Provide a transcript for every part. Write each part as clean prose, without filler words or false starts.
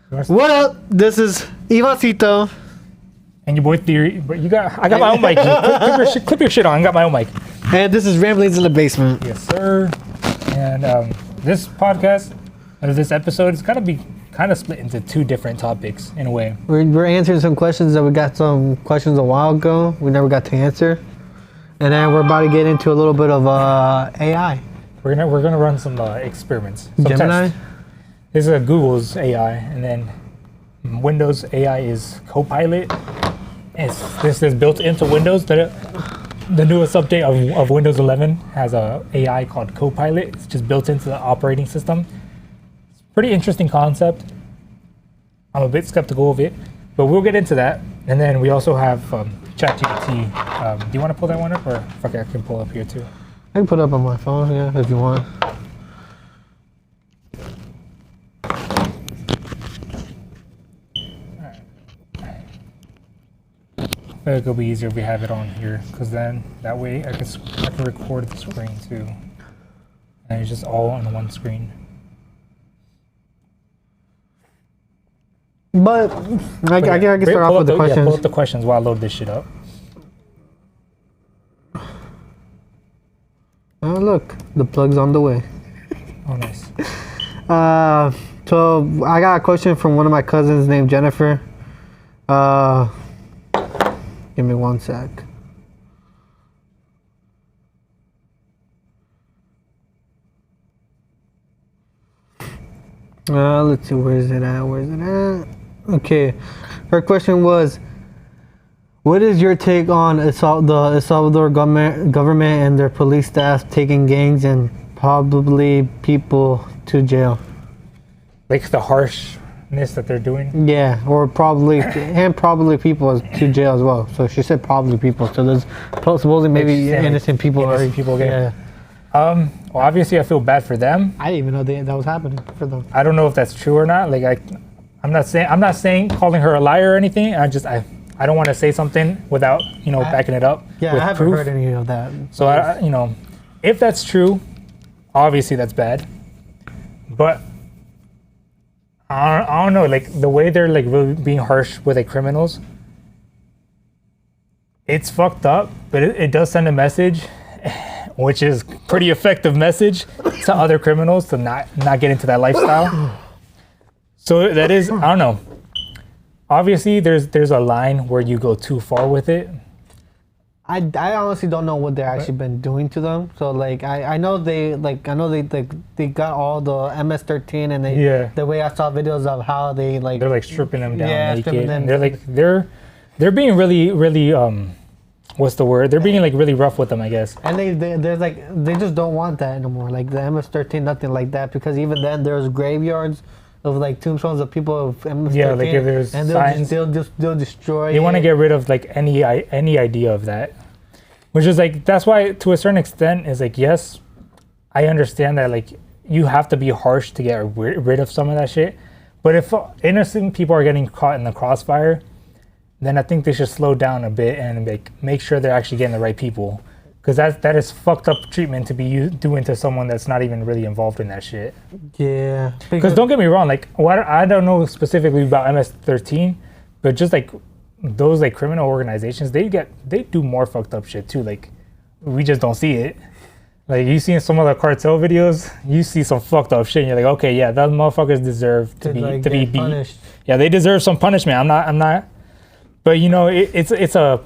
What up? This is Ivancito. And your boy Theory. But I got my own mic. Clip your shit on. I got my own mic. And this is Ramblings in the Basement. Yes, sir. And this podcast, or this episode, is gonna be kind of split into two different topics in a way. We're answering some questions that we got some questions a while ago. We never got to answer. And then we're about to get into a little bit of AI. We're gonna run some experiments. Some Gemini? tests. This is Google's AI, and then Windows AI is Copilot. This is built into Windows. The newest update of Windows 11 has a AI called Copilot. It's just built into the operating system. It's a pretty interesting concept. I'm a bit skeptical of it, but we'll get into that. And then we also have ChatGPT. Do you want to pull that one up, or fuck it, I can pull up here too? I can put it up on my phone, yeah, if you want. I think it'll be easier if we have it on here, because then that way I can record the screen too, and it's just all on one screen. But I can start off with the questions. Yeah, pull up the questions while I load this shit up. Oh, look, the plug's on the way. Oh, nice. So I got a question from one of my cousins named Jennifer. Give me one sec. Let's see, where is it at? Okay, her question was, what is your take on the El Salvador government and their police staff taking gangs and probably people to jail? Like the harshness that they're doing? Yeah, or probably, and probably people to jail as well. So she said probably people. So there's supposedly maybe innocent people. Innocent people getting. Yeah. Well, obviously I feel bad for them. I didn't even know that was happening for them. I don't know if that's true or not. Like I'm not saying calling her a liar or anything. I don't want to say something without backing it up. Yeah, with I haven't proof. heard any of that. So if that's true, obviously that's bad. But I don't know, like the way they're like really being harsh with like criminals. It's fucked up, but it does send a message, which is pretty effective message to other criminals to not get into that lifestyle. So that is, I don't know. Obviously, there's a line where you go too far with it. I honestly don't know what they've actually been doing to them. So like I know they got all the MS-13 and the way I saw videos of how they're like stripping them down naked. stripping them. They're being really what's the word? They're being like really rough with them, I guess. And they're like they just don't want that anymore. Like the MS-13, nothing like that, because even then there's graveyards of like tombstones of people of MS-13. Yeah, like if there's and signs, they'll destroy. They want to get rid of like any idea of that, which is like that's why to a certain extent is like, yes, I understand that like you have to be harsh to get rid of some of that shit, but if innocent people are getting caught in the crossfire, then I think they should slow down a bit and like make sure they're actually getting the right people, because that is fucked up treatment to be doing to someone that's not even really involved in that shit. Yeah. Because don't get me wrong, like I don't know specifically about MS-13, but just like those like criminal organizations, they do more fucked up shit too. Like we just don't see it. Like you see some of the cartel videos, you see some fucked up shit, and you're like, okay, yeah, those motherfuckers deserve to be punished. Yeah, they deserve some punishment. I'm not. But it's a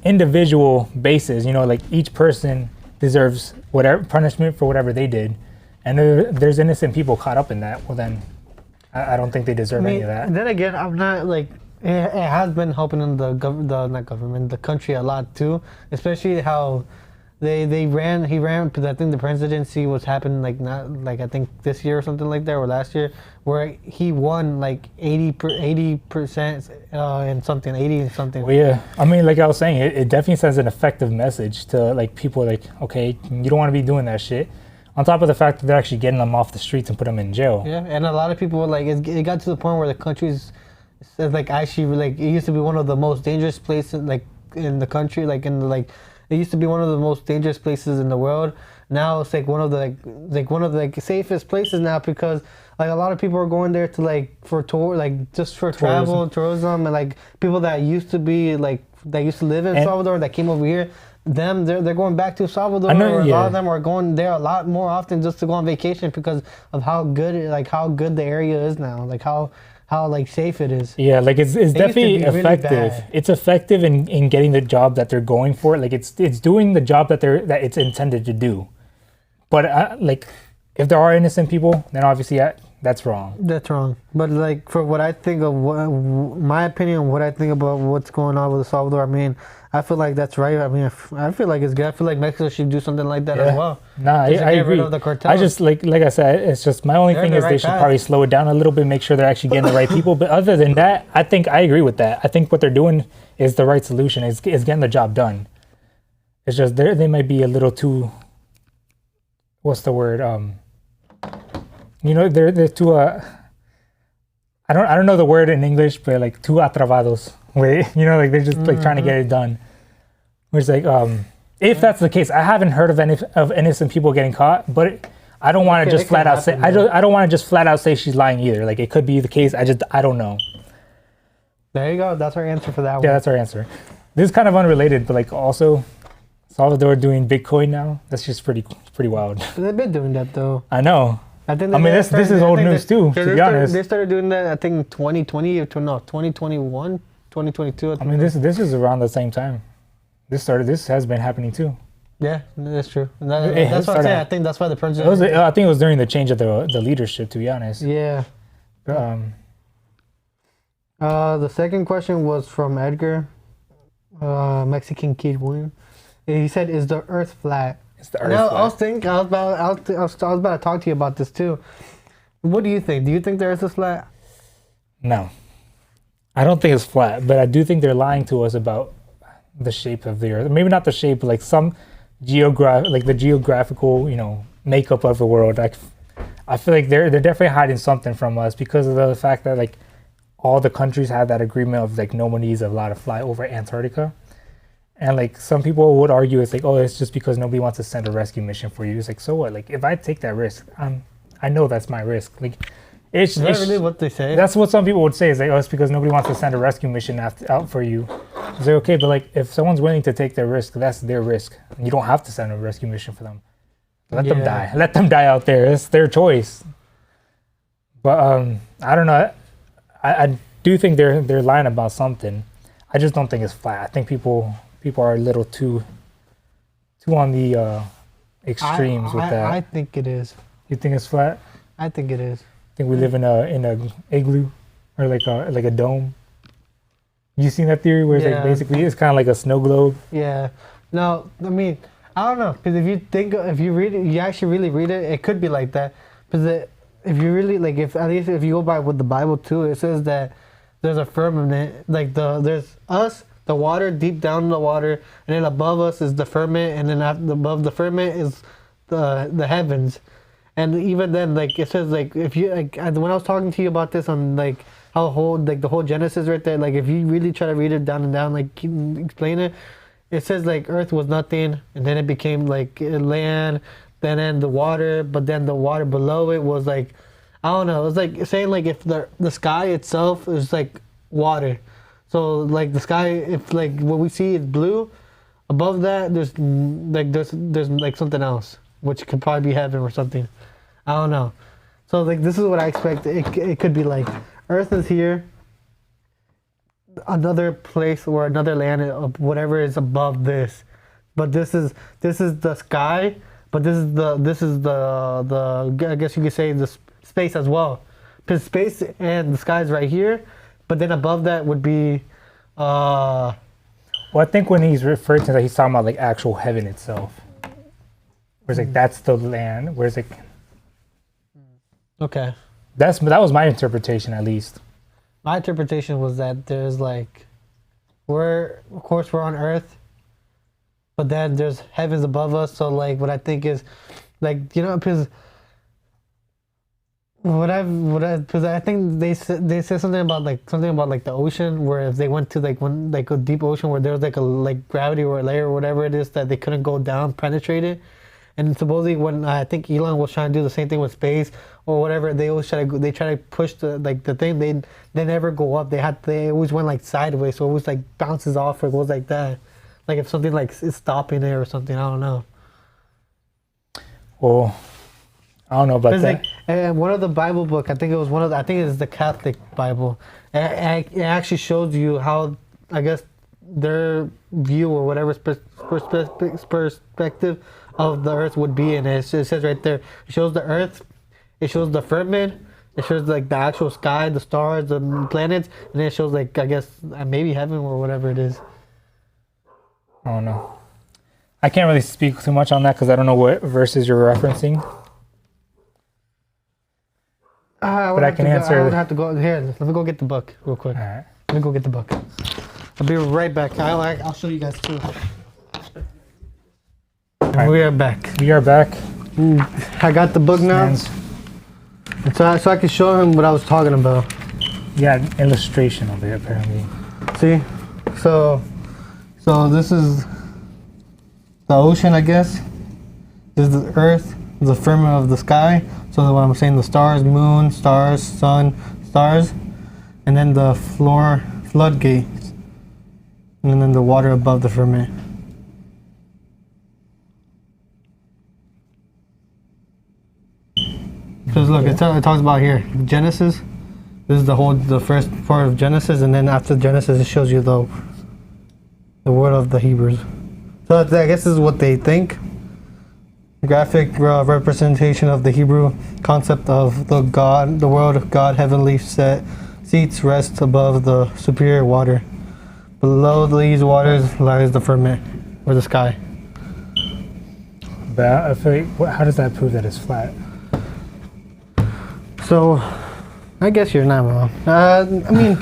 individual basis. Like each person deserves whatever punishment for whatever they did, and there's innocent people caught up in that. Well, then I don't think they deserve any of that. Then again, I'm not like it has been helping in the country a lot too, especially how he ran because I think the presidency was happening I think this year or something like that, or last year, where he won like 80% and something, 80 and something. Well, yeah, I mean, like I was saying, it definitely sends an effective message to like people, like, okay, you don't want to be doing that shit. On top of the fact that they're actually getting them off the streets and put them in jail. Yeah, and a lot of people were like, it got to the point where the country's like actually like it used to be one of the most dangerous places like in the country, like in the like. It used to be one of the most dangerous places in the world. now it's like one of the safest places now because like a lot of people are going there to like for tour, like just for travel, tourism, and like people that used to be like that used to live in Salvador that came over here. They're going back to Salvador. A lot of them are going there a lot more often just to go on vacation because of how good the area is now, like how like safe it is. Yeah, like it's definitely effective. Really it's effective in getting the job that they're going for. Like it's doing the job that it's intended to do. But like if there are innocent people, then obviously that's wrong. That's wrong. But like for what I think of my opinion, what I think about what's going on with El Salvador, I mean, I feel like that's right. I mean, I feel like it's good. I feel like Mexico should do something like that as well. Nah, I agree. Rid of the cartels. I just like I said, it's just my only thing is they should probably slow it down a little bit, make sure they're actually getting the right people. But other than that, I think I agree with that. I think what they're doing is the right solution. Is getting the job done. It's just they might be a little too. What's the word? They're too. I don't know the word in English, but like too atravados. Wait, like they're just like trying to get it done. Which like if that's the case, I haven't heard of any of innocent people getting caught, but I don't want to just flat out say I don't want to just flat out say she's lying either. Like it could be the case. I don't know. There you go. That's our answer for that one. Yeah, that's our answer. This is kind of unrelated, but like also Salvador doing Bitcoin now. That's just pretty wild. They've been doing that though. I know. I think this is old news too. To be honest, they started doing that. I think 2020 or 2021, 2022. I mean, this is around the same time. This has been happening too. Yeah, that's true. That's what I'm saying. I think that's why the president. I think it was during the change of the leadership. To be honest. Yeah. The second question was from Edgar, Mexican Kid William. He said, "Is the Earth flat?" I was about to talk to you about this too. What do you think? Do you think the Earth is flat? No, I don't think it's flat, but I do think they're lying to us about the shape of the Earth. Maybe not the shape, but like some the geographical, makeup of the world. Like, I feel like they're definitely hiding something from us because of the fact that like all the countries have that agreement of like no one needs a lot to fly over Antarctica. And like some people would argue it's like, oh, it's just because nobody wants to send a rescue mission for you. It's like, so what? Like if I take that risk, I know that's my risk. Like is that really what they say? That's what some people would say. Is like, oh, it's because nobody wants to send a rescue mission out for you. It's like, okay, but like if someone's willing to take their risk, that's their risk. You don't have to send a rescue mission for them. Let them die. Let them die out there. It's their choice. But I don't know. I do think they're lying about something. I just don't think it's flat. I think people are a little too on the extremes with that. I think it is. You think it's flat? I think it is. I think we live in a igloo or like a dome. You seen that theory where it's like basically it's kind of like a snow globe? Yeah. No, I mean I don't know because if you read it, you actually really read it, it could be like that. Because if you really like, if you go by with the Bible too, it says that there's a firmament, like there's us. The water, deep down in the water, and then above us is the firmament, and then above the firmament is the heavens. And even then, like it says, like if you like when I was talking to you about this on like how the whole Genesis right there, like if you really try to read it down and down, like explain it, it says like Earth was nothing, and then it became like land, then the water, but then the water below it was like I don't know, it was like saying like if the sky itself is like water. So like the sky, if like what we see is blue, above that there's like something else, which could probably be heaven or something. I don't know. So like this is what I expect. It could be like Earth is here, another place or another land of whatever is above this, but this is the sky, but this is the I guess you could say the space as well, because space and the sky is right here. But then above that would be, well, I think when he's referring to that, he's talking about like actual heaven itself. Whereas like that's the land. Whereas like, okay, that was my interpretation at least. My interpretation was that there's like, we're on Earth, but then there's heavens above us. So like, what I think is, like because. Because I think they said something about like the ocean, where if they went to like a deep ocean where there was like a gravity or a layer or whatever it is that they couldn't go down, penetrate it, And supposedly when I think Elon was trying to do the same thing with space or whatever, they always try to push the thing. They never go up. They always went like sideways, so it was like bounces off or goes like that. Like if something like is stopping it or something, I don't know. Well, I don't know about that. Like, and one of the Bible book, I think it's the Catholic Bible. It actually shows you how, I guess, their view or whatever perspective of the earth would be in it. It says right there, it shows the earth, it shows the firmament, it shows like the actual sky, the stars, the planets, and then it shows like, I guess, maybe heaven or whatever it is. I don't know. I can't really speak too much on that because I don't know what verses you're referencing. But I can answer. I would have to go here. Let me go get the book real quick. All right. Let me go get the book. I'll be right back. I'll show you guys too. Right. We are back. We are back. I got the book now, so I can show him what I was talking about. Yeah, an illustration of it apparently. See, so this is the ocean, I guess. This is the earth, the firmament of the sky. So what I'm saying, the stars, moon, stars, sun, stars, and then the floodgates, and then the water above the firmament. Because look, it talks about here Genesis. This is the first part of Genesis, and then after Genesis, it shows you the word of the Hebrews. So I guess this is what they think. Graphic representation of the Hebrew concept of the world of God, heavenly seats rest above the superior water. Below these waters lies the firmament, or the sky. But I feel like, how does that prove that it's flat? So, I guess you're not wrong. I mean,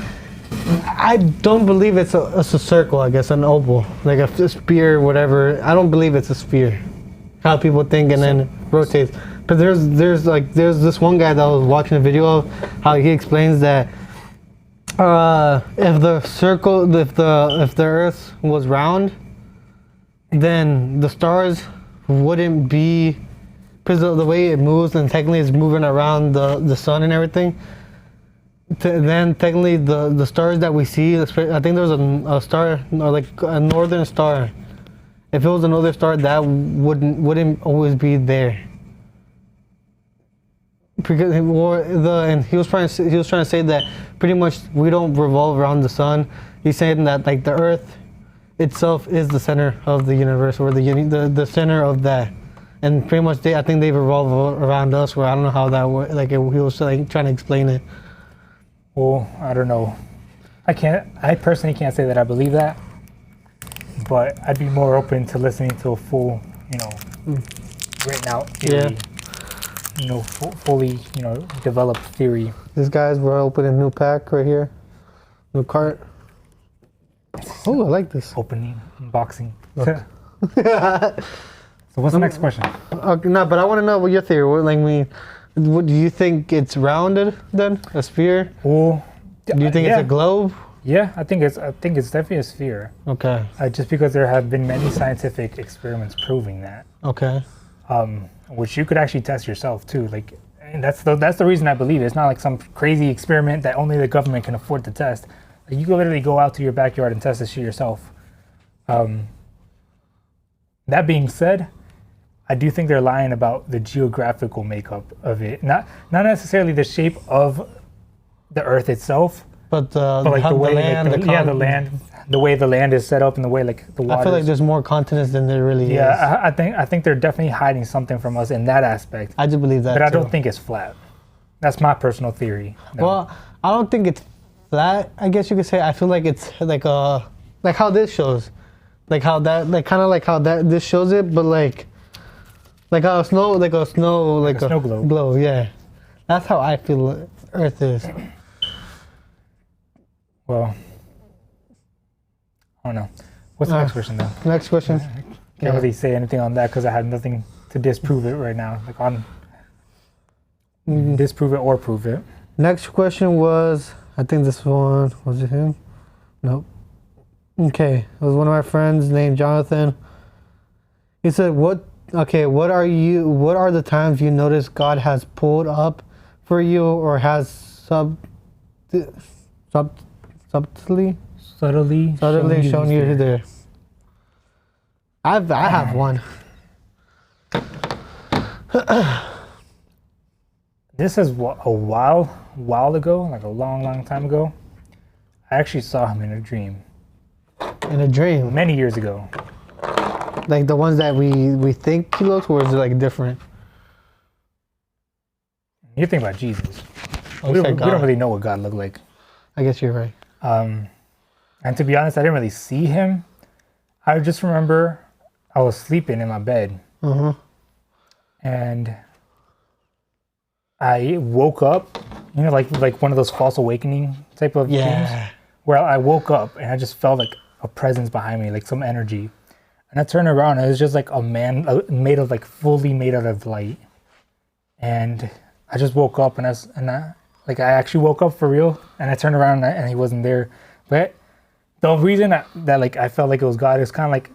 I don't believe it's a circle, I guess, an oval, like a sphere, whatever. I don't believe it's a sphere. How people think, and then rotates. But there's this one guy that I was watching a video of, how he explains that if the Earth was round, then the stars wouldn't be, because of the way it moves, and technically it's moving around the sun and everything. Then technically the stars that we see, I think there was a star, or like a northern star. If it was another star, that wouldn't always be there. Because and he was trying to say that pretty much we don't revolve around the sun. He's saying that like the Earth itself is the center of the universe, or the center of that, and pretty much I think they revolve around us. Where I don't know how that works. Like he was like trying to explain it. Well, I don't know. I personally can't say that I believe that. But I'd be more open to listening to a full, written out theory, fully, developed theory. These guys were opening a new pack right here, new cart. Oh, I like this. Opening, unboxing. So what's the next question? No, but I want to know what your theory. What do you think it's rounded then, a sphere? Well, do you think it's a globe? Yeah, I think it's definitely a sphere. Okay. Just because there have been many scientific experiments proving that. Okay. Which you could actually test yourself too. Like, and that's the reason I believe it. It's not like some crazy experiment that only the government can afford to test. Like, you can literally go out to your backyard and test this shit yourself. That being said, I do think they're lying about the geographical makeup of it. Not necessarily the shape of the Earth itself. But like the way, the land, the way the land is set up, and the way like the water. I feel like there's more continents than there really is. Yeah, I think they're definitely hiding something from us in that aspect. I do believe that. But I don't think it's flat. That's my personal theory. No. Well, I don't think it's flat. I guess you could say. I feel like it's like how this shows, like how that, like kind of like how that this shows it, but like how a snow globe. Yeah, that's how I feel Earth is. Well, I don't know. What's the next question though? Next question. Can't really say anything on that because I have nothing to disprove it right now. Like on disprove it or prove it. Next question was, I think this one, was it him? Nope. Okay, it was one of my friends named Jonathan. He said, Okay, what are the times you notice God has pulled up for you or has sub subtly Subtly shown you he's there. there? I have one. This is a while ago, like a long time ago. I actually saw him in a dream In a dream. many years ago. Like the ones that we think he looks, or is it like different? You think about Jesus. Oh, We you don't, said we don't God. really know what God looked like. I guess you're right. And to be honest, I didn't really see him. I just remember I was sleeping in my bed Uh-huh. and I woke up, like one of those false awakening type of dreams, Yeah. where I woke up and I just felt like a presence behind me, like some energy. And I turned around and it was just like a man fully made out of light. And I just woke up and I actually woke up for real. And I turned around and he wasn't there. But the reason that like I felt like it was God is kind of like,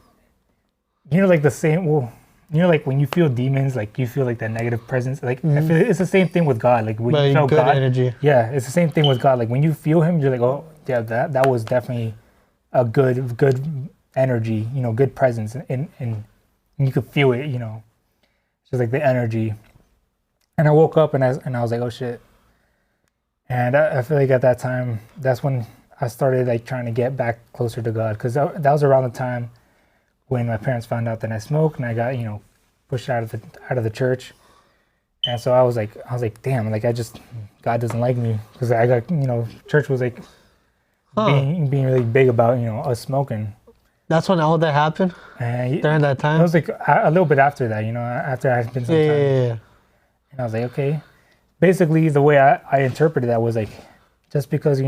like the same. Well, like when you feel demons, like you feel like that negative presence. Like I feel it's the same thing with God. Like when But you felt good God, energy. yeah, it's the same thing with God. Like when you feel Him, you're like, oh yeah, that was definitely a good energy. Good presence, and you could feel it. Just like the energy. And I woke up and I was like, oh shit. And I feel like at that time, that's when I started like trying to get back closer to God, because that was around the time when my parents found out that I smoked and I got pushed out of the church. And so I was like damn, like God doesn't like me, because I got church was like being really big about us smoking. That's when all that happened And during that it time. was like a little bit after that, after I had been some Yeah, time. yeah. And I was like, okay. Basically, the way I interpreted that was like, just because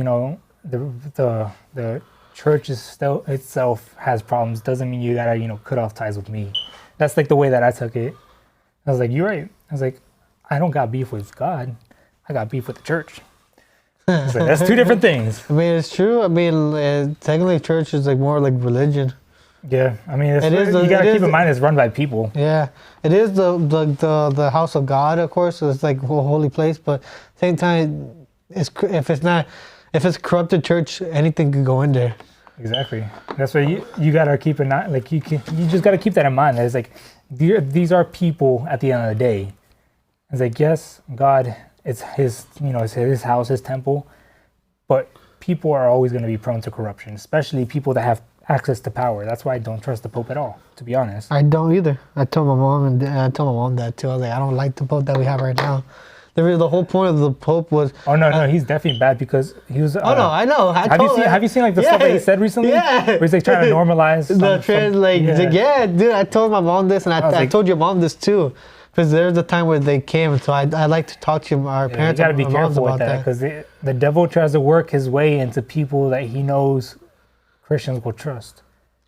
the church itself has problems doesn't mean you gotta cut off ties with me. That's like the way that I took it. I was like, you're right. I was like, I don't got beef with God. I got beef with the church. I was like, that's two different things. I mean, it's true. I mean, technically, church is like more like religion. Yeah, I mean, It is you gotta it keep is- in mind it's run by people. Yeah, it is the house of God, of course. So it's like a holy place, but same time, if it's corrupted church, anything could go in there. Exactly. That's why you gotta keep an eye. Like you just gotta keep that in mind. That it's like these are people at the end of the day. It's like, yes, God, it's his it's his house, his temple, but people are always going to be prone to corruption, especially people that have access to power. That's why I don't trust the Pope at all, to be honest. I don't either. I told my mom that too. I was like, I don't like the Pope that we have right now. The whole point of the Pope was. Oh no, he's definitely bad, because he was. Oh no, I know. Have you seen like the stuff that he said recently? Yeah. Where he's like trying to normalize yeah, dude. I told my mom this, and was I like- told your mom this too, because there's a time where they came, so I like to talk to our You parents. got to be and our moms careful with about that, because the devil tries to work his way into people that he knows Christians will trust.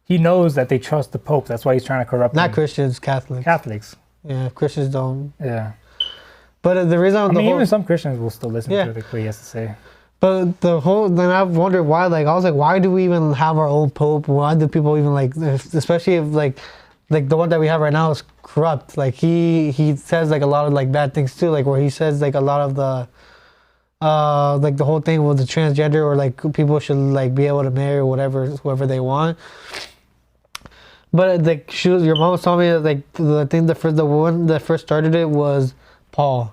He knows that they trust the Pope. That's why he's trying to corrupt Not them. Christians, Catholics. Catholics. Yeah, Christians don't. Yeah. But the reason I the mean, whole, even some Christians will still listen Yeah. to what he has to say. but then I've wondered why. Like I was like, why do we even have our own Pope? Why do people even especially if like the one that we have right now is corrupt. Like he says like a lot of like bad things too. Like where he says like a lot of the like the whole thing with the transgender, or like people should like be able to marry whoever they want. But like your mom was telling me that, like the thing the one that first started it was Paul.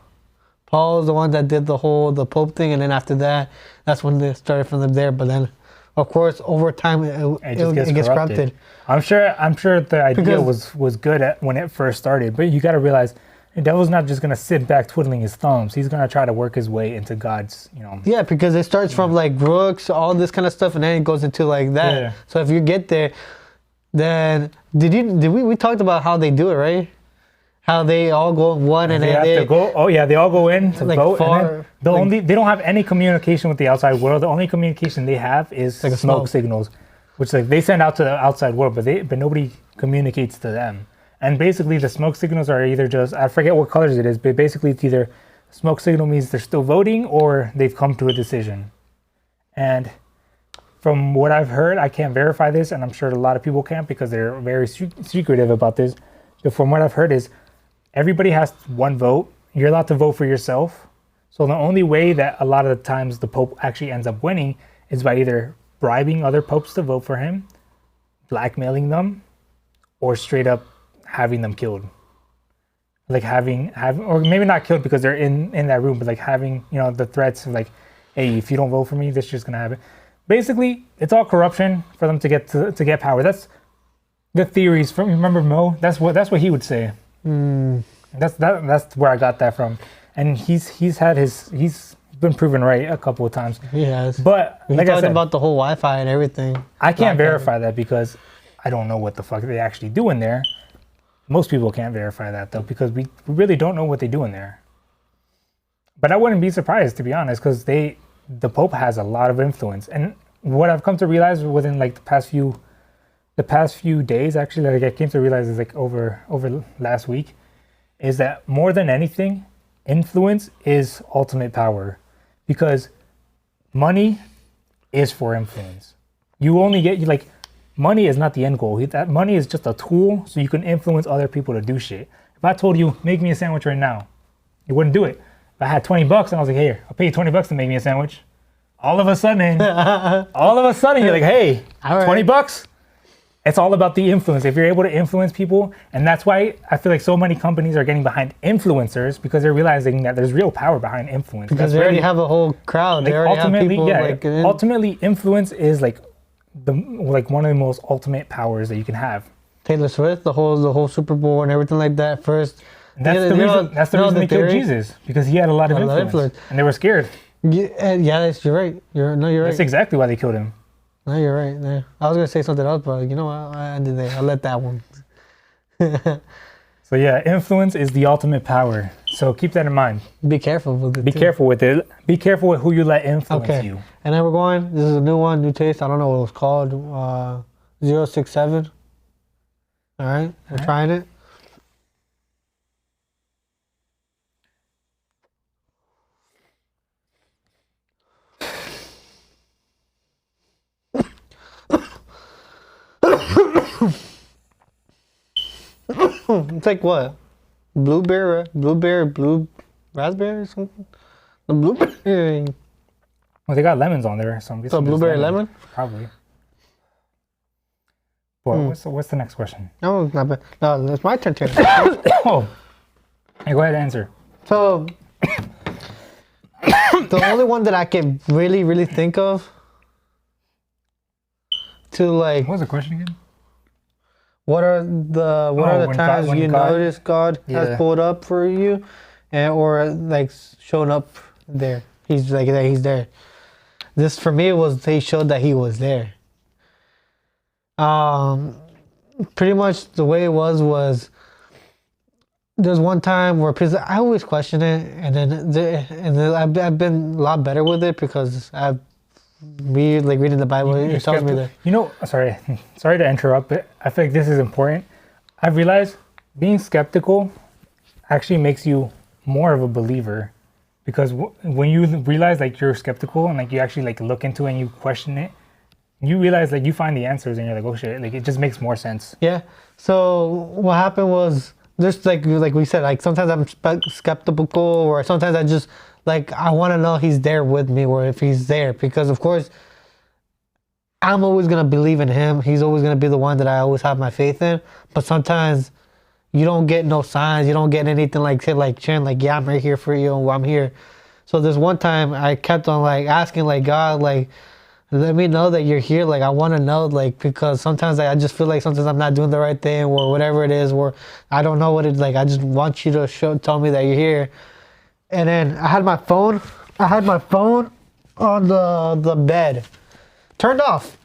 Paul was the one that did the Pope thing, and then after that, that's when they started from there. But then, of course, over time it gets corrupted. I'm sure the idea Because- was good when it first started, but you got to realize the devil's not just gonna sit back twiddling his thumbs. He's gonna try to work his way into God's, Yeah, because it starts from like Brooks, all this kind of stuff, and then it goes into like that. Yeah. So if you get there, then we talked about how they do it, right? How they all go in one, and They then have to go. Oh yeah, they all go in to Like vote. far- And then they don't have any communication with the outside world. The only communication they have is Like a smoke smoke. signals, which like they send out to the outside world, but nobody communicates to them. And basically, the smoke signals are either just, I forget what colors it is, but basically it's either smoke signal means they're still voting or they've come to a decision. And from what I've heard, I can't verify this, and I'm sure a lot of people can't because they're very secretive about this. from what I've heard is everybody has one vote. You're allowed to vote for yourself. So the only way that a lot of the times the Pope actually ends up winning is by either bribing other popes to vote for him, blackmailing them, or straight up having them killed. Like having or maybe not killed because they're in that room, but like having, you know, the threats of like, hey, if you don't vote for me, this shit's gonna happen. Basically, it's all corruption for them to get power. That's the theories from. Remember Mo? That's what he would say. That's where I got that from. And he's been proven right a couple of times. He has. But we like talked I said, about the whole Wi-Fi and everything. I can't verify that because I don't know what the fuck they actually do in there. Most people can't verify that though because we really don't know what they do in there. But I wouldn't be surprised, to be honest, because the Pope has a lot of influence. And what I've come to realize within like the past few days, actually, like I came to realize is like over last week, is that more than anything, influence is ultimate power, because money is for influence. You only get like money is not the end goal. That money is just a tool so you can influence other people to do shit. If I told you make me a sandwich right now, you wouldn't do it. If I had $20 and I was like, here, I'll pay you $20 to make me a sandwich. All of a sudden, you're like, hey, All right. $20. It's all about the influence. If you're able to influence people, and that's why I feel like so many companies are getting behind influencers, because they're realizing that there's real power behind influence. Because they already have a whole crowd. They already have people ultimately, influence is like one of the most ultimate powers that you can have. Taylor Swift, the whole Super Bowl and everything like that. First, that's the reason. That's the reason they killed Jesus, because he had a lot of influence, and they were scared. Yeah, you're right. You're right. That's exactly why they killed him. No, you're right. Yeah. I was gonna say something else, but you know what? I ended there. I'll let that one. So yeah, influence is the ultimate power. So keep that in mind. Be careful with it. Be careful with it. Be careful with who you let influence you. And then we're going. This is a new one, new taste. I don't know what it was called. 067. All right, we're trying it. It's like what? Blueberry, blue raspberry or something? The blueberry. Well, they got lemons on there, so I'm guessing. So blueberry lemon? Probably. Well, what's the next question? No, it's not bad. No, it's my turn. Oh, hey, go ahead and answer. So, the only one that I can really, really think of to like. What was the question again? What are the times you notice God has pulled up for you, and or like shown up there? He's like that. He's there. This for me was they showed that he was there. Pretty much the way it was there's one time where I always question it, and then I've been a lot better with it because I've reading the Bible. It tells me that. You know, sorry to interrupt, but I feel like this is important. I've realized being skeptical actually makes you more of a believer, because when you realize like you're skeptical and like you actually like look into it and you question it, you realize like you find the answers and you're like, oh shit, like it just makes more sense. Yeah. So what happened was just like we said, like sometimes I'm skeptical, or sometimes I just like I want to know he's there with me, or if he's there, because of course I'm always gonna believe in him. He's always gonna be the one that I always have my faith in. But sometimes you don't get no signs, you don't get anything like sharing like, yeah, I'm right here for you, and I'm here. So there's one time I kept on like asking like God, like, let me know that you're here. Like I want to know, like, because sometimes I just feel like sometimes I'm not doing the right thing, or whatever it is, or I don't know what it's like. I just want you to tell me that you're here. And then I had my phone on the bed, turned off.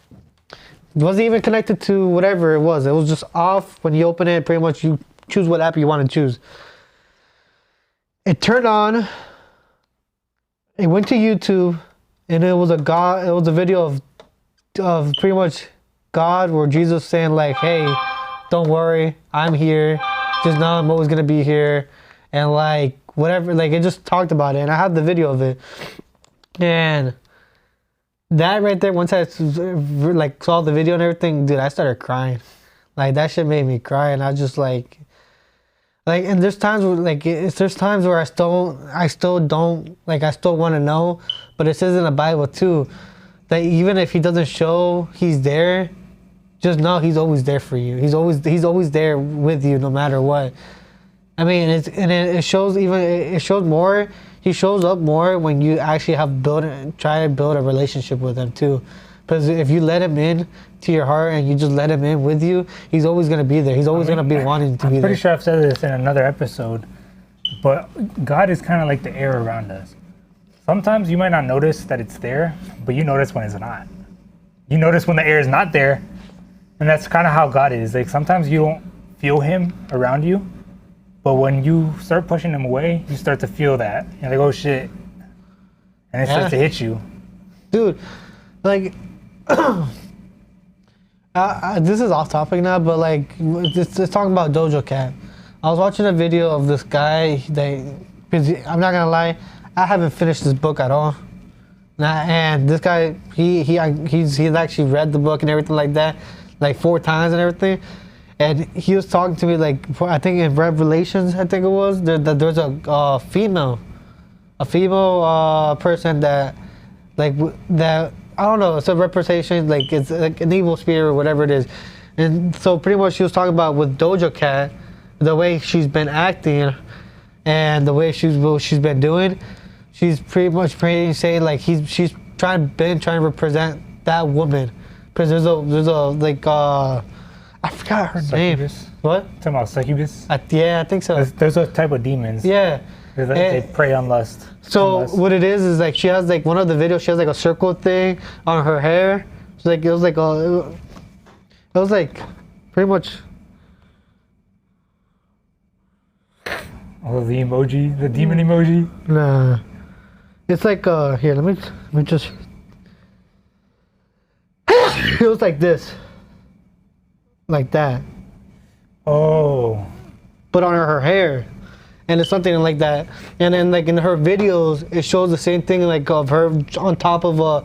It wasn't even connected to whatever it was. It was just off. When you open it, pretty much you choose what app you want to choose. It turned on. It went to YouTube, and it was a video of pretty much God or Jesus saying like, hey, don't worry, I'm here. Just know I'm always gonna be here. And like whatever, like it just talked about it, and I have the video of it. And that right there, once I like saw the video and everything, dude, I started crying. Like that shit made me cry, and I just like Like, and there's times where there's times where I still don't like, I still want to know, but it says in the Bible too that even if he doesn't show he's there, just know he's always there for you. He's always there with you no matter what. I mean, it shows more. He shows up more when you actually try to build a relationship with him too. Because if you let him in to your heart and you just let him in with you, he's always gonna be there. He's always gonna be wanting to be there. I'm pretty sure I've said this in another episode, but God is kind of like the air around us. Sometimes you might not notice that it's there, but you notice when it's not. You notice when the air is not there, and that's kind of how God is. Like sometimes you don't feel Him around you, but when you start pushing Him away, you start to feel that. You're like, oh shit, and it starts to hit you, dude. Like. This is off topic now, but like, just talking about Doja Cat. I was watching a video of this guy because I'm not gonna lie, I haven't finished this book at all. And this guy, he's actually read the book and everything like that, like 4 times and everything. And he was talking to me like, I think in Revelations, I think it was, there's a female person that I don't know, it's a representation, like it's like an evil spirit or whatever it is. And so pretty much she was talking about with Doja Cat, the way she's been acting and the way she's been doing, she's pretty much saying like she's trying to represent that woman. Because there's a like I forgot her name. What? Talking about succubus? Yeah, I think so. There's a type of demons. Yeah. They prey on lust. So what it is like she has like one of the videos, she has like a circle thing on her hair. It's like it was like pretty much. Oh, the emoji, the demon emoji. Nah, it's like here. Let me just. It was like this, like that. Oh. But on her hair. And it's something like that, and then like in her videos, it shows the same thing like of her on top of a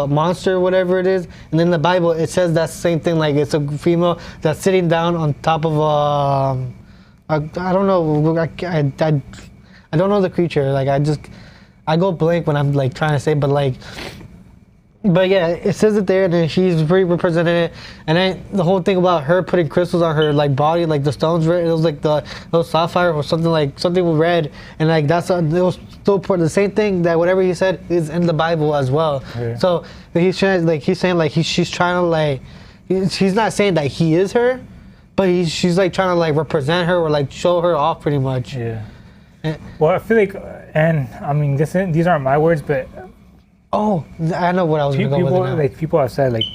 monster, or whatever it is. And in the Bible, it says that same thing, like it's a female that's sitting down on top of I don't know, I don't know the creature. Like I go blank when I'm like trying to say, but yeah, it says it there, and then she's very representing it. And then the whole thing about her putting crystals on her like body, like the stones red, it was like it was sapphire or something with red, and like it was still the same thing that whatever he said is in the Bible as well. Yeah. So he's saying like she's trying to like, he's not saying that he is her, but she's like trying to like represent her or like show her off pretty much. Yeah. Well, I feel like, and I mean these aren't my words, but. Oh, I know what I was going to go with now. Like people have said, like,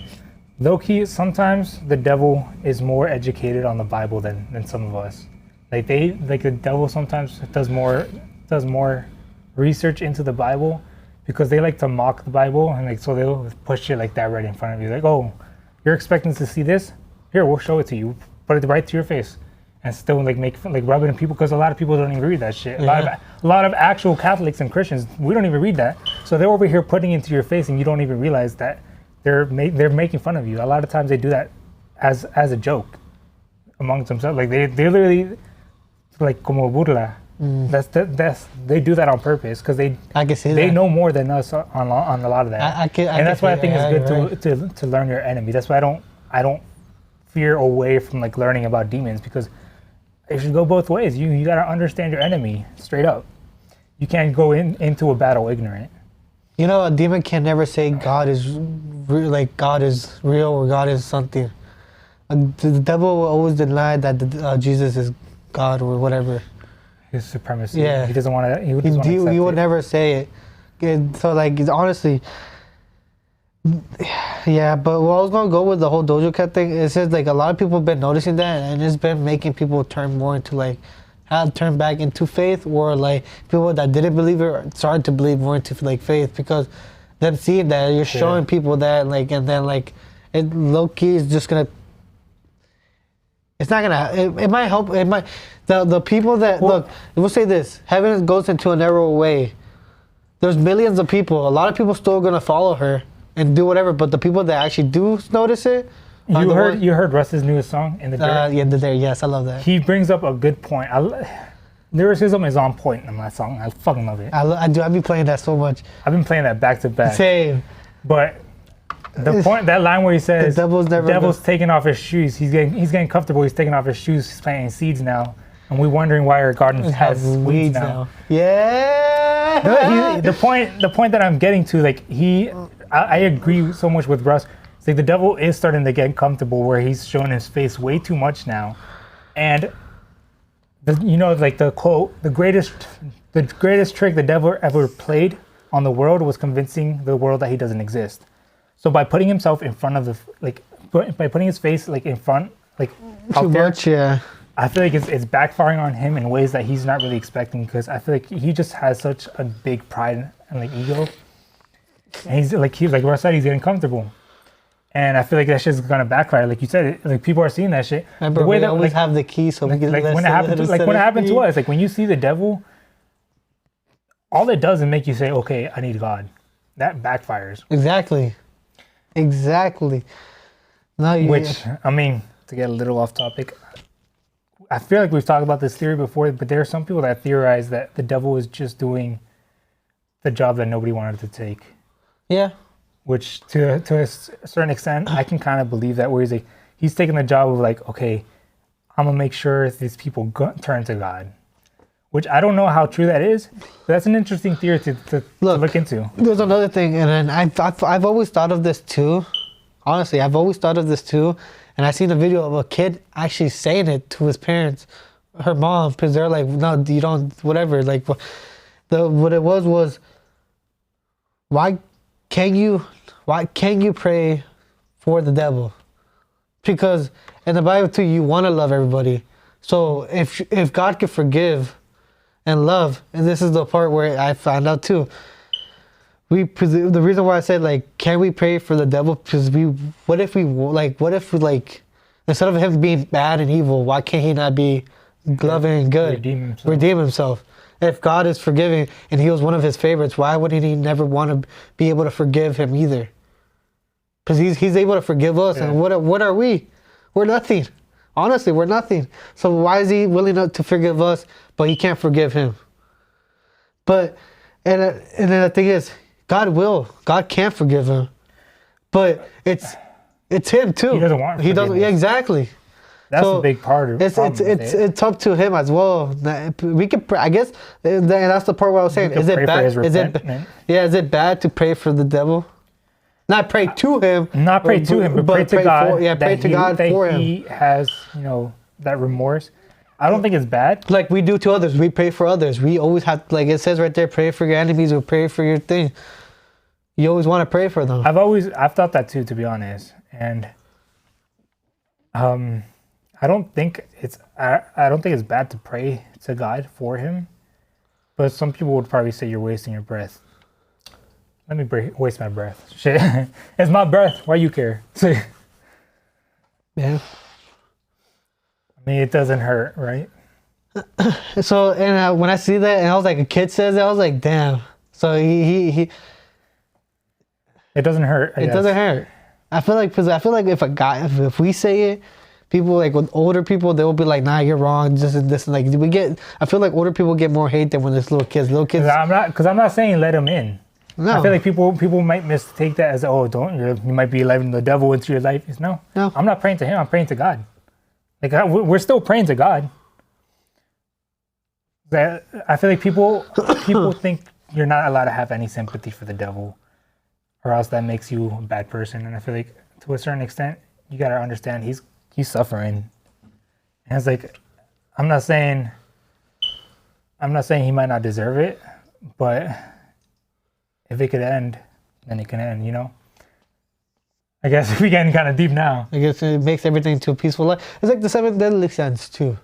low-key, sometimes the devil is more educated on the Bible than some of us. Like the devil sometimes does more research into the Bible because they like to mock the Bible, and like so they'll push it like that right in front of you. Like, oh, you're expecting to see this? Here, we'll show it to you. Put it right to your face. And still like rub it in people, because a lot of people don't even read that shit. A lot of actual Catholics and Christians, we don't even read that. So they're over here putting it into your face, and you don't even realize that they're making fun of you. A lot of times they do that as a joke amongst themselves. Like they literally like como burla. They do that on purpose because they know more than us on a lot of that. And that's why I think it's good to learn your enemy. That's why I don't fear away from like learning about demons, because it should go both ways. You gotta understand your enemy straight up. You can't go into a battle ignorant. You know, a demon can never say God is real or God is something. The devil will always deny that Jesus is God or whatever. His supremacy. Yeah. He doesn't want to. He would never say it. So like honestly. Yeah, but what I was gonna go with the whole Doja Cat thing, it says like a lot of people have been noticing that, and it's been making people turn more into like turn back into faith, or like people that didn't believe it started to believe more into like faith, because them seeing that you're showing people that like, and then like it low key is just gonna. It's not gonna. It might help. It might. The people that look. We'll say this: heaven goes into a narrow way. There's millions of people. A lot of people still gonna follow her and do whatever, but the people that actually do notice it You heard Russ's newest song in the Dirt? Yeah, the Dirt. Yes, I love that. He brings up a good point. Lyricism is on point in that song. I fucking love it. I do. I've been playing that so much. I've been playing that back to back. Same. But the point, that line where he says, the devil's taking off his shoes. He's getting comfortable. He's taking off his shoes. He's planting seeds now. And we're wondering why our garden has weeds now. Yeah. The point that I'm getting to, like, I agree so much with Russ. It's like the devil is starting to get comfortable where he's showing his face way too much now. And, like the quote, the greatest trick the devil ever played on the world was convincing the world that he doesn't exist. So by putting himself in front of by putting his face like in front, like too much, yeah. I feel like it's backfiring on him in ways that he's not really expecting, because I feel like he just has such a big pride and like ego, and he's like Russ said, he's getting comfortable, and I feel like that shit's gonna backfire. Like you said, like people are seeing that shit. Remember, we always have the key, so we can when it happened to us, like when you see the devil, all it does is make you say, okay, I need God. That backfires. Exactly. No, Which, I mean, to get a little off topic, I feel like we've talked about this theory before, but there are some people that theorize that the devil is just doing the job that nobody wanted to take. Yeah. Which, to a certain extent, I can kind of believe that, where he's taking the job of like, okay, I'm going to make sure these people turn to God. Which I don't know how true that is, but that's an interesting theory to look into. There's another thing, and I've always thought of this too. Honestly, I've always thought of this too. And I seen a video of a kid actually saying it to his parents, her mom, because they're like, no, you don't, whatever. Like, what it was, why can't you pray for the devil? Because in the Bible too, you want to love everybody. So if God could forgive and love, and this is the part where I found out too, the reason why I said, like, can we pray for the devil? Because what if instead of him being bad and evil, why can't he not be loving and good? Redeem himself. If God is forgiving and he was one of his favorites, why wouldn't he never want to be able to forgive him either? Because he's able to forgive us, yeah. And what are we? We're nothing. Honestly, we're nothing. So why is he willing to forgive us, but he can't forgive him? And then the thing is, God can't forgive him, but it's him too. He doesn't want forgiveness. He doesn't. Yeah, exactly. That's a big part of it. It's up to him as well. We could, I guess, and that's the part where I was saying, is it bad? Is it bad to pray for the devil? Not pray to him. Not pray to him, but pray to God. Pray to God for him. He has, that remorse. I don't think it's bad. Like we do to others. We pray for others. We always have, like it says right there, pray for your enemies or pray for your thing. You always want to pray for them. I've thought that too, to be honest. And I don't think it's bad to pray to God for him. But some people would probably say you're wasting your breath. Let me waste my breath. Shit. It's my breath. Why you care? Yeah. I mean, it doesn't hurt, right? So, and when I see that, and I was like, a kid says it, I was like, damn. So he it doesn't hurt. It doesn't hurt. I feel like if we say it, people like with older people, they will be like, nah, you're wrong. This like I feel like older people get more hate than when there's little kids. I'm not saying let them in. No. I feel like people might mistake that as, oh, you might be letting the devil into your life. No. I'm not praying to him. I'm praying to God. Like we're still praying to God. I feel like people think you're not allowed to have any sympathy for the devil, or else that makes you a bad person. And I feel like to a certain extent, you gotta understand he's suffering. And it's like, I'm not saying he might not deserve it, but if it could end, then it can end, I guess we're getting kind of deep now. I guess it makes everything to a peaceful life. It's like the 7 deadly sins too.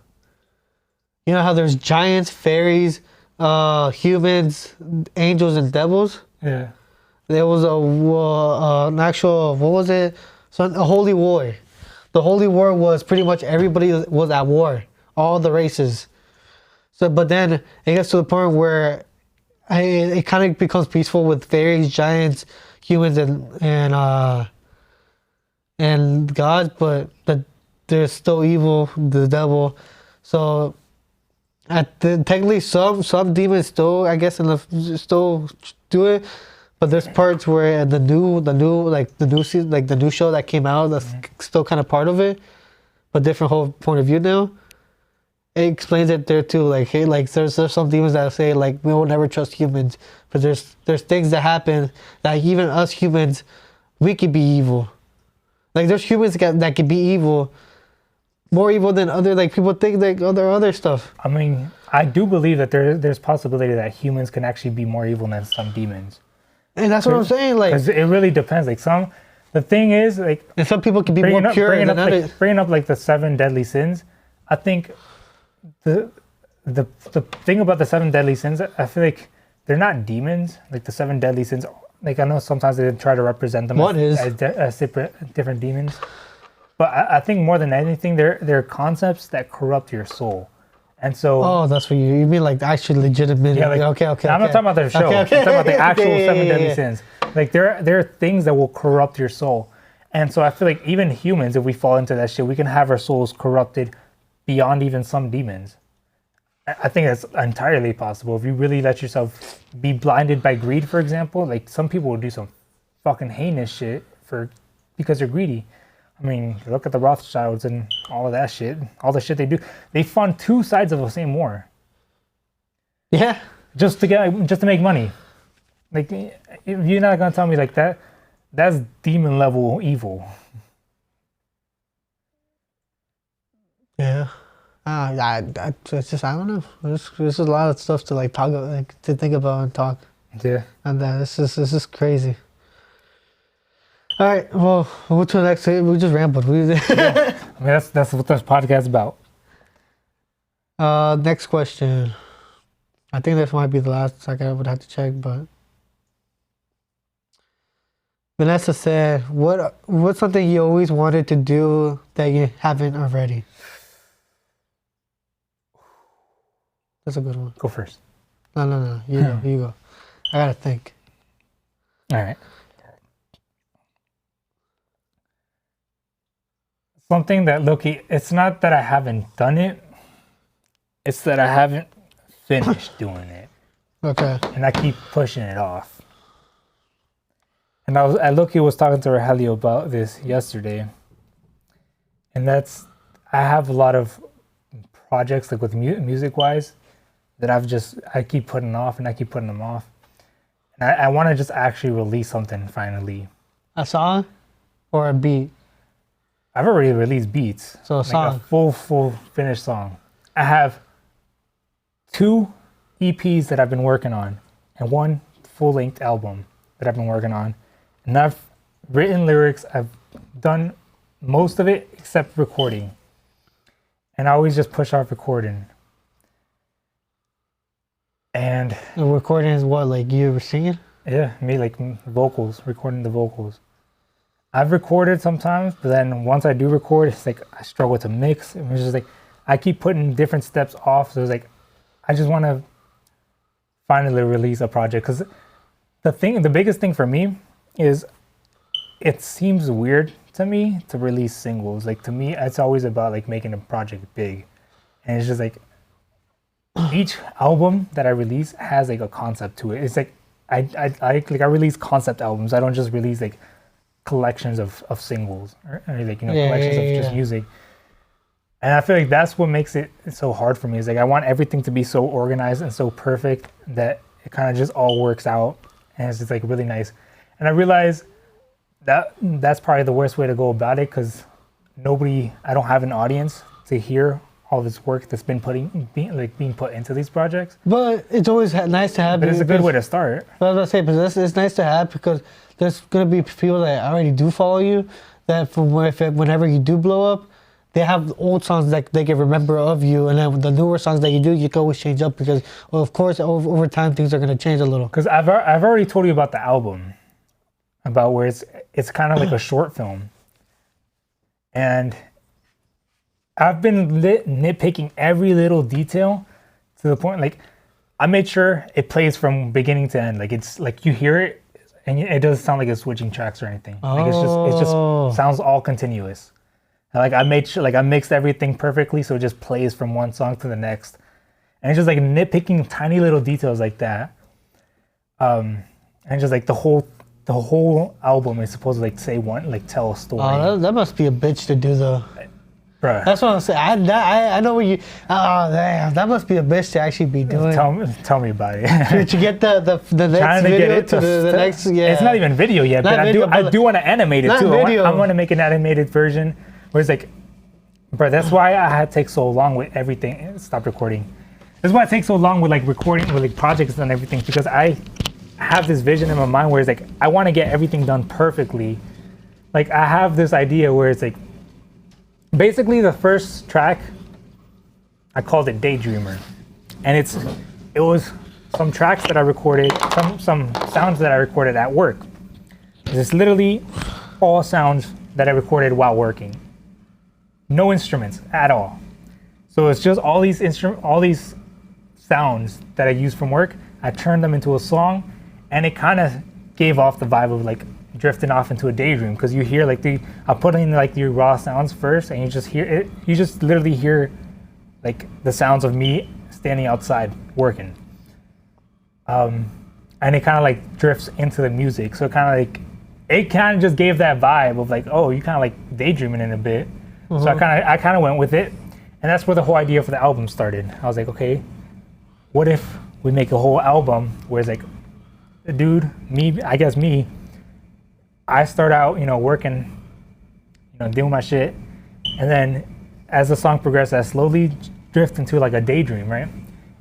You know how there's giants, fairies, humans, angels, and devils? Yeah. There was an actual, what was it? So a holy war. The holy war was pretty much everybody was at war. All the races. So, but then it gets to the point where it kind of becomes peaceful with fairies, giants, humans, and and God, but there's still evil, the devil. So technically, some demons still, I guess, still do it. But there's parts where the new like the new season, like the new show that came out, that's still kind of part of it, but different whole point of view now. It explains it there too. Like, hey, like there's some demons that say like we will never trust humans, but there's things that happen that even us humans, we could be evil. Like there's humans that could be evil, more evil than other, like people think like other stuff. I mean, I do believe that there's possibility that humans can actually be more evil than some demons. And that's what I'm saying. Like, because it really depends. Like the thing is like, and some people can be more pure than others. Bringing up like the 7 deadly sins, I think the thing about the 7 deadly sins, I feel like they're not demons. Like the 7 deadly sins, like I know sometimes they try to represent them as different demons, but I think more than anything, they're concepts that corrupt your soul. And so, that's what you mean, like actually legitimate. Yeah, like, okay. I'm not talking about their show. I'm talking about the actual 7 deadly sins. Like there are things that will corrupt your soul, and so I feel like even humans, if we fall into that shit, we can have our souls corrupted beyond even some demons. I think that's entirely possible. If you really let yourself be blinded by greed, for example, like some people will do some fucking heinous shit because they're greedy. I mean, look at the Rothschilds and all of that shit. All the shit they do. They fund 2 sides of the same war. Yeah. Just to make money. Like, if you're not gonna tell me like that, that's demon level evil. Yeah. It's just, I don't know. There's a lot of stuff to like talk about, like to think about and talk. Yeah. And this is crazy. All right, well, we'll go to the next. We just rambled. Yeah. I mean, that's what this podcast is about. Next question. I think this might be the last. I would have to check, but Vanessa said, "What's something you always wanted to do that you haven't already?" That's a good one. Go first. No. You go. I gotta think. All right. Something that, Loki, it's not that I haven't done it, it's that I haven't finished doing it. Okay. And I keep pushing it off. And Loki was talking to Rogelio about this yesterday. And I have a lot of projects, like with music-wise, that I keep putting off and I keep putting them off. And I want to just actually release something finally. A song or a beat? I've already released beats. So a song. A full finished song. I have 2 EPs that I've been working on and 1 full-length album that I've been working on. And I've written lyrics. I've done most of it except recording. And I always just push off recording. And the recording is what, like you were singing? Yeah, me, like vocals, recording the vocals. I've recorded sometimes, but then once I do record, it's like I struggle to mix. It's just like I keep putting different steps off. So it's like I just want to finally release a project, because the biggest thing for me is it seems weird to me to release singles. Like to me, it's always about like making a project big, and it's just like each album that I release has like a concept to it. It's like I release concept albums. I don't just release like collections of singles or like, collections of just music. And I feel like that's what makes it so hard for me, is like I want everything to be so organized and so perfect that it kind of just all works out, and it's just like really nice. And I realize that that's probably the worst way to go about it, because I don't have an audience to hear all this work that's been being put into these projects. But it's always nice to have. But it's a good way to start. But I was gonna say, but it's nice to have, because there's gonna be people that already do follow you, that whenever you do blow up, they have old songs that they can remember of you, and then the newer songs that you do, you can always change up, because, well, of course, over time things are gonna change a little. Because I've already told you about the album, about where it's kind of like a short film, and I've been nitpicking every little detail to the point, like I made sure it plays from beginning to end. Like it's like you hear it and it doesn't sound like it's switching tracks or anything. Like it Oh. just sounds all continuous. And like I made sure, like I mixed everything perfectly, so it just plays from one song to the next, and it's just like nitpicking tiny little details like that. And just like the whole album is supposed to like say one, like tell a story. Oh, that must be a bitch to do though. Bruh. That's what I'm saying. I know what you. Oh damn, that must be a bitch to actually be doing. Tell me about it. To get the next Trying to video get it to the next. Yeah. It's not even video yet, Not but video, I but do want to animate it not too. video. I want to make an animated version where it's like, bro, that's why I had to take so long with everything. Stop recording. That's why it takes so long with like recording with like projects and everything, because I have this vision in my mind where it's like I want to get everything done perfectly. Like I have this idea where it's like basically the first track I called it Daydreamer, and it was some tracks that I recorded, some sounds that I recorded at work. It's literally all sounds that I recorded while working. No instruments at all. So it's just all these sounds that I use from work. I turned them into a song, and it kind of gave off the vibe of like drifting off into a daydream, because you hear like I put in like the raw sounds first, and you just hear it. You just literally hear like the sounds of me standing outside working. And it kind of like drifts into the music. So it kind of just gave that vibe of like, oh, you kind of like daydreaming in a bit. So I kind of went with it, and that's where the whole idea for the album started. I was like, okay, what if we make a whole album where it's like, dude, me, I start out, working, doing my shit, and then as the song progressed, I slowly drift into like a daydream, right?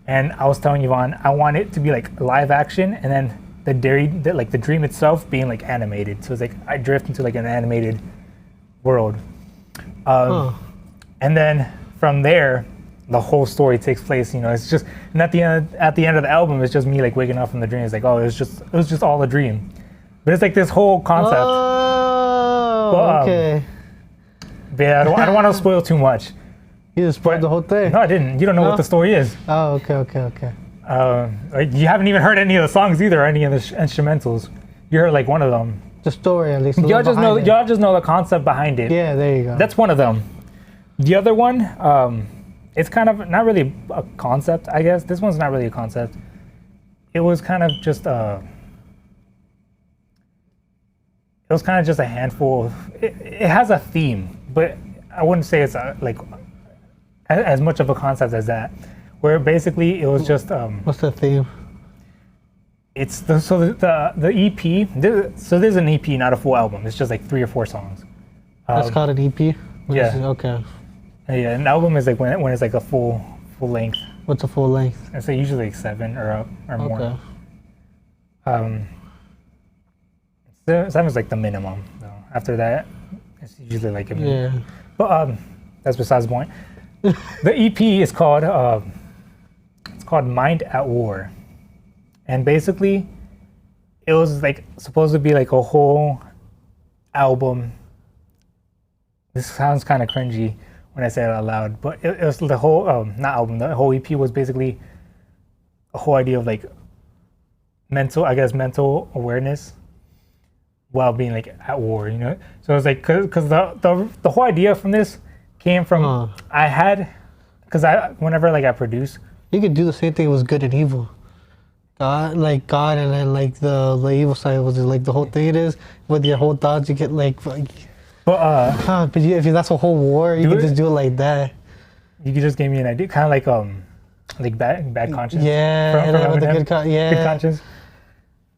And I was telling Yvonne, I want it to be like live action, and then the dream itself being like animated. So it's like I drift into like an animated world. And then from there, the whole story takes place. It's just, and at the end of the album, it's just me like waking up from the dream. It's like, oh, it was just all a dream. But it's like this whole concept. Oh, okay. But yeah, I don't want to spoil too much. You just spoiled the whole thing. No, I didn't. You don't know what the story is. Oh, okay. You haven't even heard any of the songs either, or any of the instrumentals. You heard like one of them. The story, at least. Y'all just know the concept behind it. Yeah, there you go. That's one of them. The other one, it's kind of not really a concept, I guess. This one's not really a concept. It was kind of just a handful of, it has a theme, but I wouldn't say it's as much of a concept as that. Where basically it was just what's the theme? It's the EP. So there's an EP, not a full album. It's just like 3 or 4 songs. That's called an EP. Yeah. Okay. Yeah, an album is like when it's like a full length. What's a full length? I'd say usually like 7 or more. Okay. 7 is like the minimum. So after that, it's usually like a minute. Yeah. But that's besides the point. The EP is called Mind at War, and basically, it was like supposed to be like a whole album. This sounds kind of cringy when I say it out loud, but it was the whole not album. The whole EP was basically a whole idea of like mental awareness while being like at war. So it was like because the whole idea from this came from whenever like I produce. You could do the same thing with good and evil. God, and then like the evil side was like the whole thing it is with your whole thoughts. You get like but if that's a whole war, you can just do it like that. You could just give me an idea, kind of like bad conscience. Yeah, from with the Eminem. Good conscience.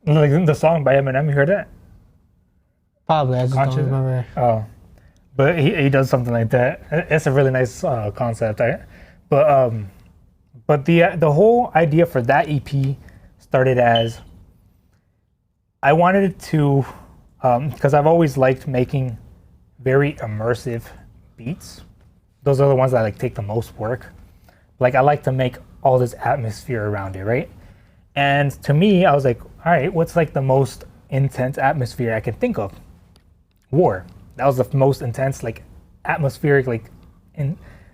Like the song by Eminem, you heard that? Probably, I just don't remember. Oh, but he does something like that. It's a really nice concept. But the whole idea for that EP started as I wanted it to, because I've always liked making very immersive beats. Those are the ones that like take the most work. Like I like to make all this atmosphere around it, right? And to me, I was like, all right, what's like the most intense atmosphere I can think of? War. That was the most intense, like atmospheric, like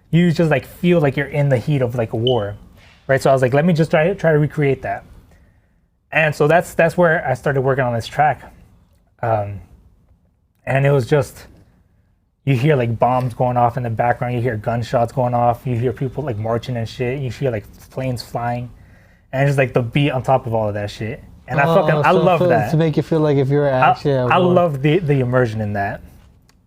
you just like feel like you're in the heat of like a war, right? So I was like, let me just try to recreate that. And so that's where I started working on this track. And it was just, you hear like bombs going off in the background, you hear gunshots going off, you hear people like marching and shit, you hear like planes flying, and just like the beat on top of all of that shit. And I love that. To make you feel like if you were actually I love the immersion in that.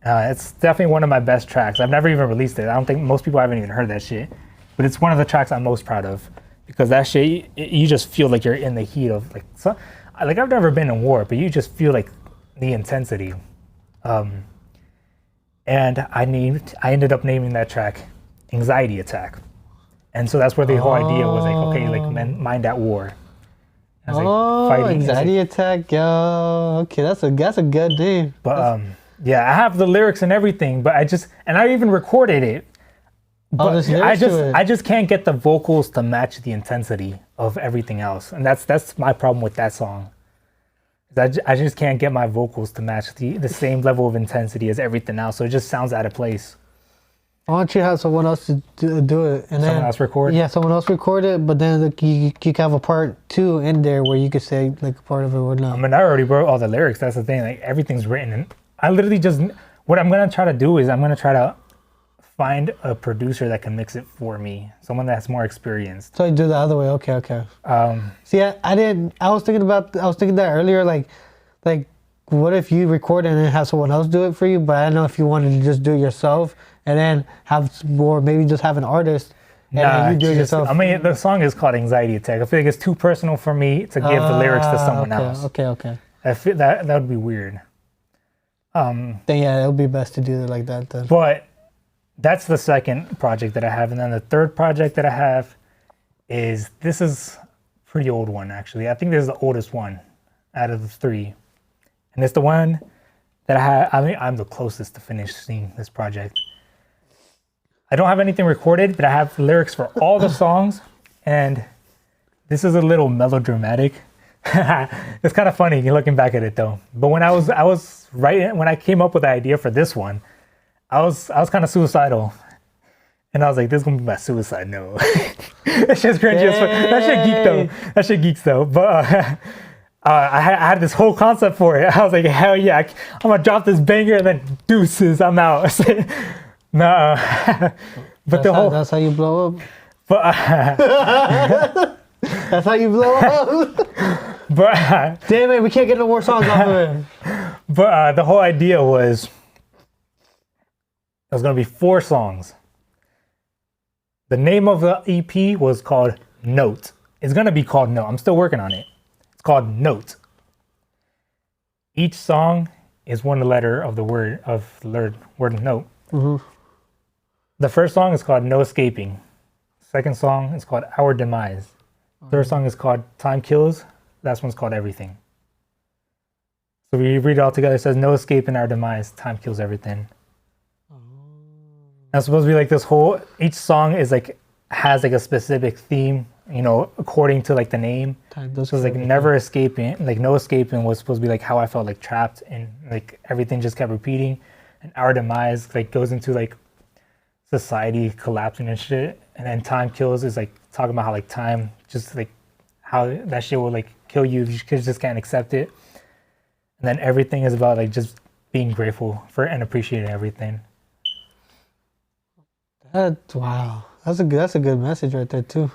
It's definitely one of my best tracks. I've never even released it. I don't think most people haven't even heard that shit. But it's one of the tracks I'm most proud of. Because that shit, you just feel like you're in the heat of like, like I've never been in war, but you just feel like the intensity. And I ended up naming that track Anxiety Attack. And so that's where the whole idea was like, okay, like mind at war. Like Anxiety Attack, yo. Okay, that's a good name. But yeah, I have the lyrics and everything, but I even recorded it. But I just can't get the vocals to match the intensity of everything else. And that's my problem with that song. I just can't get my vocals to match the same level of intensity as everything else. So it just sounds out of place. Why don't you have someone else to do it? And someone else record? Yeah, someone else record it, but then you can have a part 2 in there where you could say like a part of it or not. I mean, I already wrote all the lyrics. That's the thing. Like everything's written. And I literally what I'm going to try to do is I'm going to try to find a producer that can mix it for me. Someone that's more experienced. So you do the other way. Okay. See, I was thinking that earlier, like what if you record and then have someone else do it for you? But I don't know if you wanted to just do it yourself and then maybe just have an artist and then you do it yourself. I mean, the song is called Anxiety Attack. I feel like it's too personal for me to give the lyrics to someone else. Okay. I feel that would be weird. Then yeah, it would be best to do it like that then. But that's the second project that I have. And then the third project that I have this is a pretty old one, actually. I think this is the oldest one out of the 3. And it's the one that I'm the closest to finishing this project. I don't have anything recorded, but I have lyrics for all the songs. And this is a little melodramatic. It's kind of funny looking back at it though. But when I was writing, when I came up with the idea for this one, I was kind of suicidal, and I was like, "This is gonna be my suicide note." That's just cringy. That shit geek though. That shit geeks though. But I had this whole concept for it. I was like, "Hell yeah, I'm gonna drop this banger and then deuces, I'm out." No, but that's how you blow up. But that's how you blow up. But damn it, we can't get no more songs off of it. But the whole idea was. There's going to be 4 songs. The name of the EP was called Note. It's going to be called Note. I'm still working on it. It's called Note. Each song is one letter of the word note. Mm-hmm. The first song is called No Escaping. Second song is called Our Demise. Third song is called Time Kills. Last one's called Everything. So we read it all together. It says no escaping our demise. Time kills everything. It's supposed to be like this whole, each song is like, has like a specific theme, according to like the name. So it's like never escaping, like no escaping was supposed to be like how I felt like trapped and like everything just kept repeating. And Our Demise like goes into like society collapsing and shit. And then Time Kills is like talking about how like time, just like how that shit will like kill you if you just can't accept it. And then Everything is about like just being grateful for and appreciating everything. Wow, that's a good message right there too.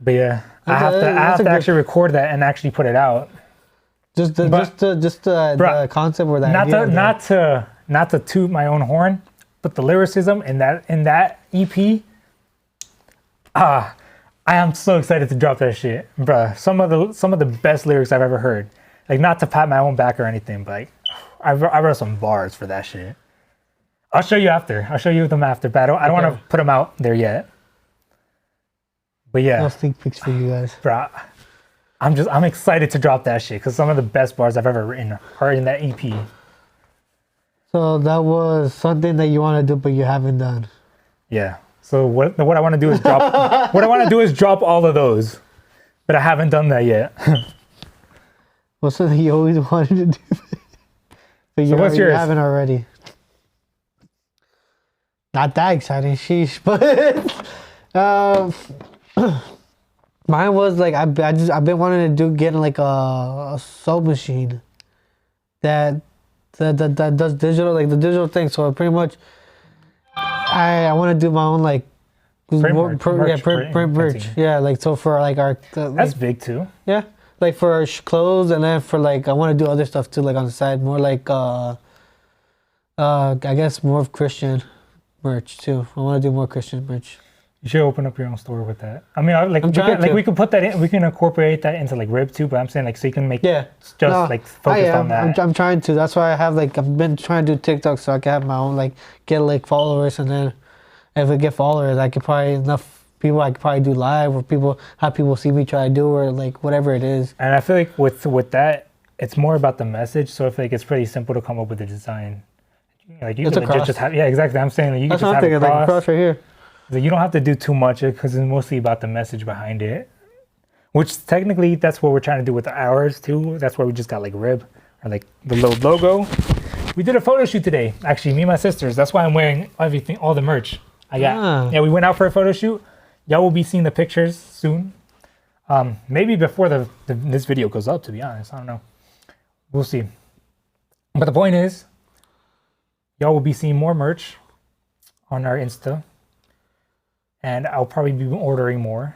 But yeah, I have to actually record that and actually put it out. The concept or that not to toot my own horn, but the lyricism in that EP. I am so excited to drop that shit, bruh. Some of the best lyrics I've ever heard. Like not to pat my own back or anything, but like I wrote some bars for that shit. I'll show you after. I'll show you them after, but I don't want to put them out there yet. But yeah. No sneak peeks for you guys. Bro, I'm excited to drop that shit because some of the best bars I've ever written are in that EP. So that was something that you want to do but you haven't done. Yeah. So what I want to do is drop all of those, but I haven't done that yet. What's something you always wanted to do, but you haven't already? Not that exciting, sheesh. But Mine was like I've been wanting to get like a sew machine that does digital, like the digital thing. So pretty much I want to do my own like Print merch, print merch. printing. Yeah, like so for like our That's big too. yeah, like for our clothes, and then for like I want to do other stuff too, like on the side, more like I guess more of Christian merch too. I want to do more Christian merch. You should open up your own store with that. I mean, like we could put that in. We can incorporate that into like Rib too. But I'm saying like so you can make just like focus on that. I'm trying to. That's why I have like I've been trying to do TikTok so I can have my own like get like followers, and then if I get followers, I could probably enough people I could probably do live or people have people see me try to do or like whatever it is. And I feel like with that, it's more about the message. So I feel like it's pretty simple to come up with a design. Like you It's can just have exactly. I'm saying like, you that's can what just I'm have thinking, a like a cross right here. Like, you don't have to do too much because it's mostly about the message behind it. Which technically that's what we're trying to do with ours too. That's why we just got like Rib or like the little logo. We did a photo shoot today. Actually, me and my sisters. That's why I'm wearing everything, all the merch I got. Yeah, we went out for a photo shoot. Y'all will be seeing the pictures soon. Maybe before this video goes up, to be honest. I don't know. We'll see. But the point is, y'all will be seeing more merch on our Insta. And I'll probably be ordering more.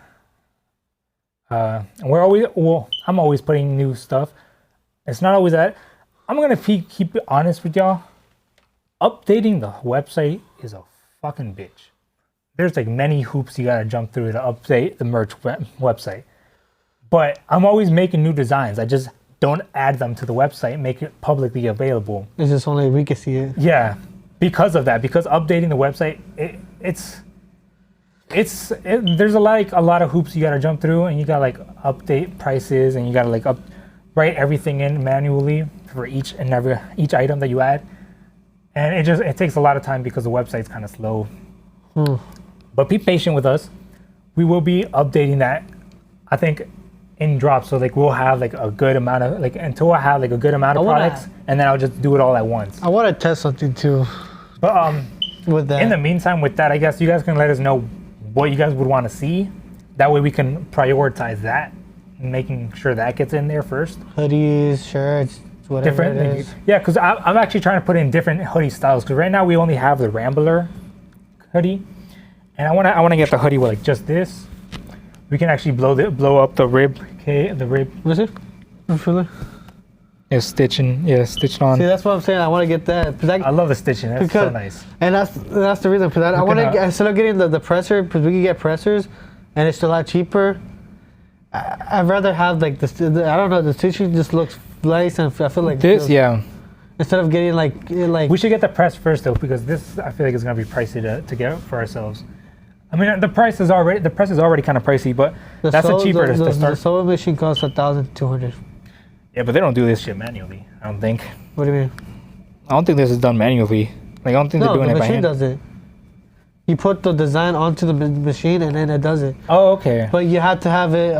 And I'm always putting new stuff. It's not always that. I'm going to keep it honest with y'all. Updating the website is a fucking bitch. There's like many hoops you got to jump through to update the merch website. But I'm always making new designs. I just don't add them to the website and make it publicly available. It's just only we can see it. Yeah, because of that. Because updating the website, there's a lot of hoops you gotta jump through, and you gotta like update prices, and you gotta like write everything in manually for each item that you add, and it takes a lot of time because the website's kind of slow. But be patient with us. We will be updating that, I think, in drops. So like we'll have like a good amount of until I have like a good amount of products, and then I'll just do it all at once. I want to test something too. But with that, in the meantime, with that, I guess you guys can let us know what you guys would want to see. That way we can prioritize that, making sure that gets in there first. Hoodies, shirts, whatever it is. Yeah, because I'm actually trying to put in different hoodie styles. Because right now we only have the Rambler hoodie, and I want to get the hoodie with like just this. We can actually blow up the rib. What's it? Stitched on. See, that's what I'm saying. I want to get that. I love the stitching. That's so nice. And that's the reason. Because I want to instead of getting the presser, because we can get pressers, and it's a lot cheaper. I'd rather have like I don't know. The stitching just looks nice, and I feel like this. Yeah. Instead of getting like we should get the press first though, because this I feel like is gonna be pricey to get for ourselves. I mean, the press is already kind of pricey, but that's cheaper to start. The sewing machine costs $1,200. Yeah, but they don't do this shit manually. I don't think. What do you mean? I don't think this is done manually. Like I don't think they're doing it by hand. No, the machine does it. You put the design onto the machine and then it does it. Oh, okay. But you have to have it.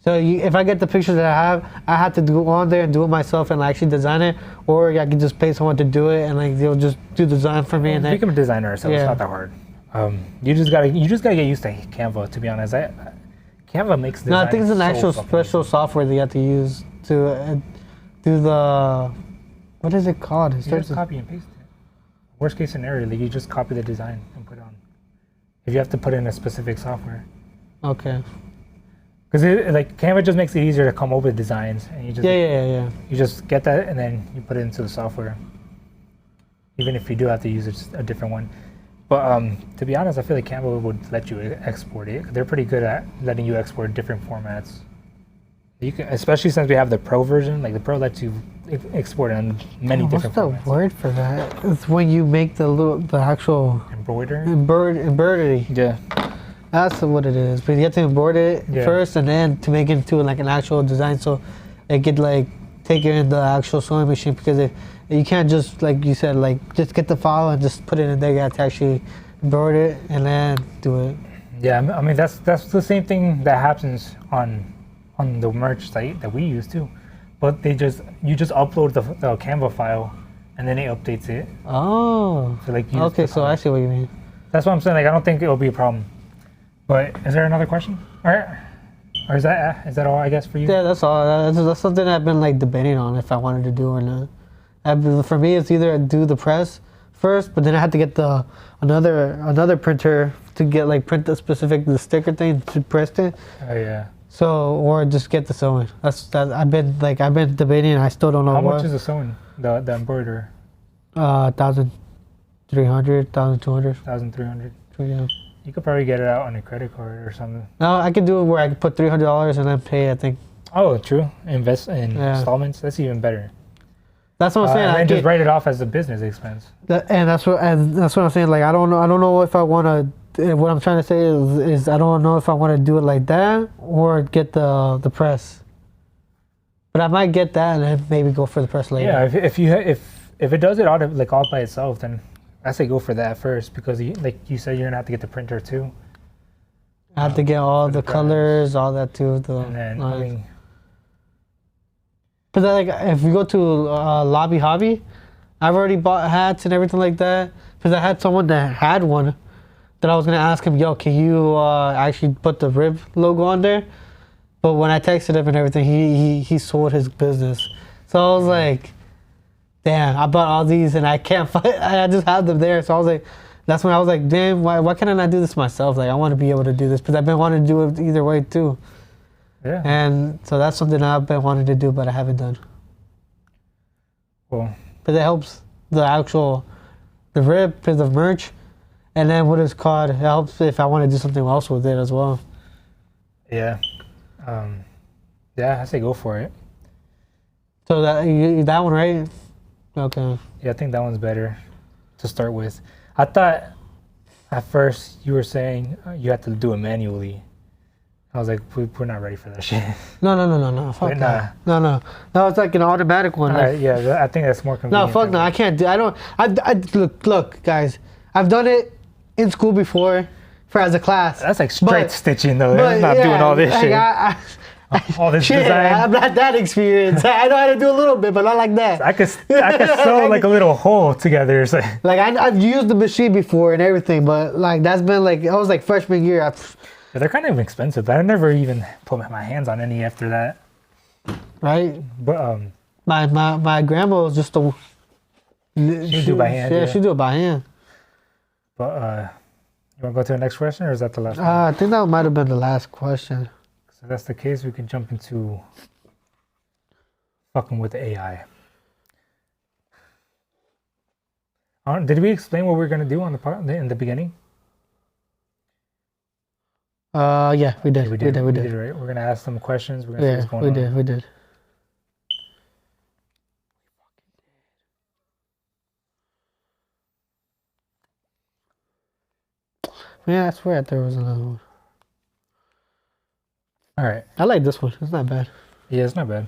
So if I get the pictures that I have to go on there and do it myself and actually design it, or I can just pay someone to do it and like they'll just do the design for me. And we can design it ourselves. Yeah. It's not that hard. You just gotta get used to Canva. To be honest, Canva makes design. No, I think it's an actual special software that you have to use to do the. What is it called? You just copy and paste it. Worst case scenario, like you just copy the design and put it on. If you have to put in a specific software. Okay. Because like Canva just makes it easier to come up with designs, and you just You just get that and then you put it into the software. Even if you do have to use a different one. But to be honest, I feel like Canva would let you export it. They're pretty good at letting you export different formats. You can, especially since we have the Pro version. Like the Pro lets you export in many different formats. What's the word for that? It's when you make the actual embroidery. Yeah. That's what it is. But you have to embroider it first, and then to make it into like an actual design, so it could like take it in the actual sewing machine. Because you can't just, like you said, like just get the file and just put it in there. You have to actually embroider it and then do it. Yeah, I mean that's the same thing that happens on the merch site that we use too, but you just upload the Canva file and then it updates it. Oh. So like okay, so I see what you mean. That's what I'm saying. Like I don't think it'll be a problem. But is there another question? Or is that all? I guess for you. Yeah, that's all. That's something I've been like debating on if I wanted to do or not. For me, it's either do the press first, but then I have to get the another printer to get like print the sticker thing to press it. Oh yeah. So or just get the sewing. I've been debating. And I still don't know How what. much is the sewing? The embroider. 1,300, 1,200. 1,300. Yeah. You could probably get it out on a credit card or something. No, I could do it where I could put $300 and then pay. I think. Oh, true. Invest in installments. That's even better. That's what I'm saying. And then just write it off as a business expense. And that's what I'm saying. Like I don't know if I want to. What I'm trying to say is I don't know if I want to do it like that or get the press. But I might get that and then maybe go for the press later. Yeah, if it does it all by itself, then I say go for that first because like you said, you're gonna have to get the printer too. I have to get all the colors, all that too. And then but then, like if we go to Lobby Hobby, I've already bought hats and everything like that because I had someone that had one that I was gonna ask him, yo, can you actually put the Rib logo on there? But when I texted him and everything, he sold his business. So I was like, damn, I bought all these and I can't find. I just have them there. So I was like, that's when I was like, damn, why can't I not do this myself? Like I want to be able to do this because I've been wanting to do it either way too. Yeah. And so that's something I've been wanting to do, but I haven't done. Cool. But it helps the Rib is the merch. And then what it's called, it helps if I want to do something else with it as well. Yeah. I say go for it. So that one, right? Okay. Yeah, I think that one's better to start with. I thought at first you were saying you had to do it manually. I was like, we're not ready for that shit. No. Fuck that. No, it's like an automatic one. All right, yeah, I think that's more convenient. No, fuck no. I can't do. Look, guys. I've done it in school before, as a class. That's like straight stitching though. That's not doing all this shit. All this design. I'm not that experienced. I know how to do a little bit, but not like that. I could sew like a little hole together. So. Like I've used the machine before and everything, but like that's been like I was like freshman year. Yeah, they're kind of expensive. I never even put my hands on any after that. Right. But my grandma was just a. She do by hand. Yeah, she do it by hand. But you want to go to the next question, or is that the last one? I think that might have been the last question. So if that's the case, we can jump into fucking with the AI. Did we explain what we were gonna do on the part in the beginning? Yeah, we did. We did, right? We're gonna ask them questions. We're gonna see what's going on. We did. Yeah, I swear there was another one. All right. I like this one. It's not bad. Yeah, it's not bad.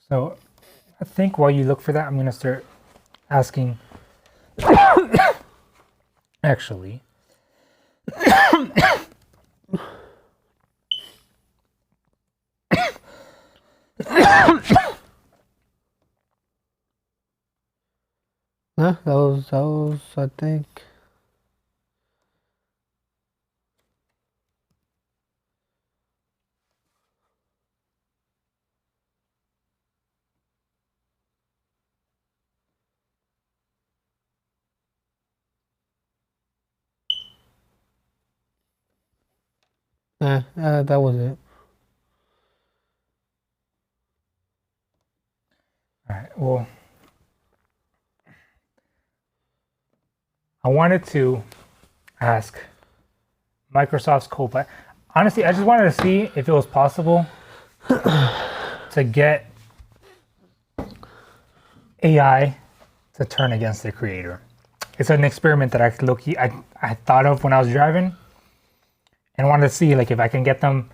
So, I think while you look for that, I'm gonna start asking. Actually. Huh? That was I think. That was it. All right. Well, I wanted to ask Microsoft's Copilot. Honestly, I just wanted to see if it was possible to get AI to turn against the creator. It's an experiment that I thought of when I was driving, and wanted to see like if I can get them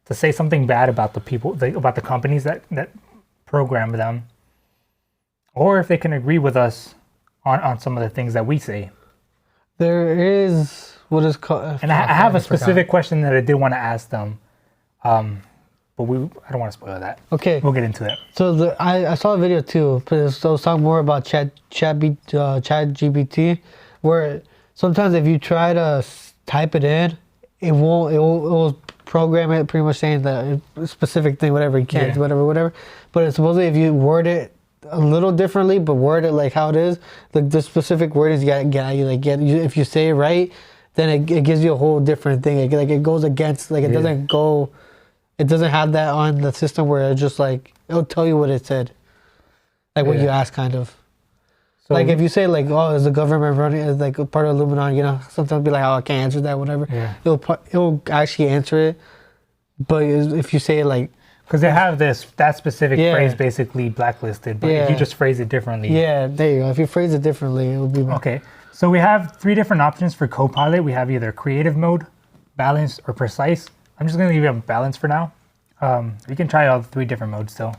to say something bad about the people, about the companies that program them, or if they can agree with us on some of the things that we say. There is what is called, and I have a specific question that I did want to ask them, but I don't want to spoil that. Okay, we'll get into it. So I saw a video too, but it was talking more about Chat GPT, where sometimes if you try to type it in, it will program it pretty much saying that a specific thing, whatever you can't, Yeah. whatever. But it's supposedly if you word it a little differently, but word it like how it is, like the specific wordings if you say it right, then it gives you a whole different thing. It goes against it Yeah. doesn't go, it doesn't have that on the system where it's just like it'll tell you what it said, like what Yeah. you asked kind of. So Like if you say like, oh, is the government running as like a part of Illuminati? Sometimes be like, oh, I can't answer that, whatever. Yeah. It'll actually answer it, but if you say it like, because they have that specific Yeah. phrase basically blacklisted, but if you Yeah. just phrase it differently. yeah, there you go. If you phrase it differently, it will be Okay, so we have 3 different options for Copilot. We have either creative mode, balanced, or precise. I'm just going to leave it on balance for now. We can try all 3 different modes still.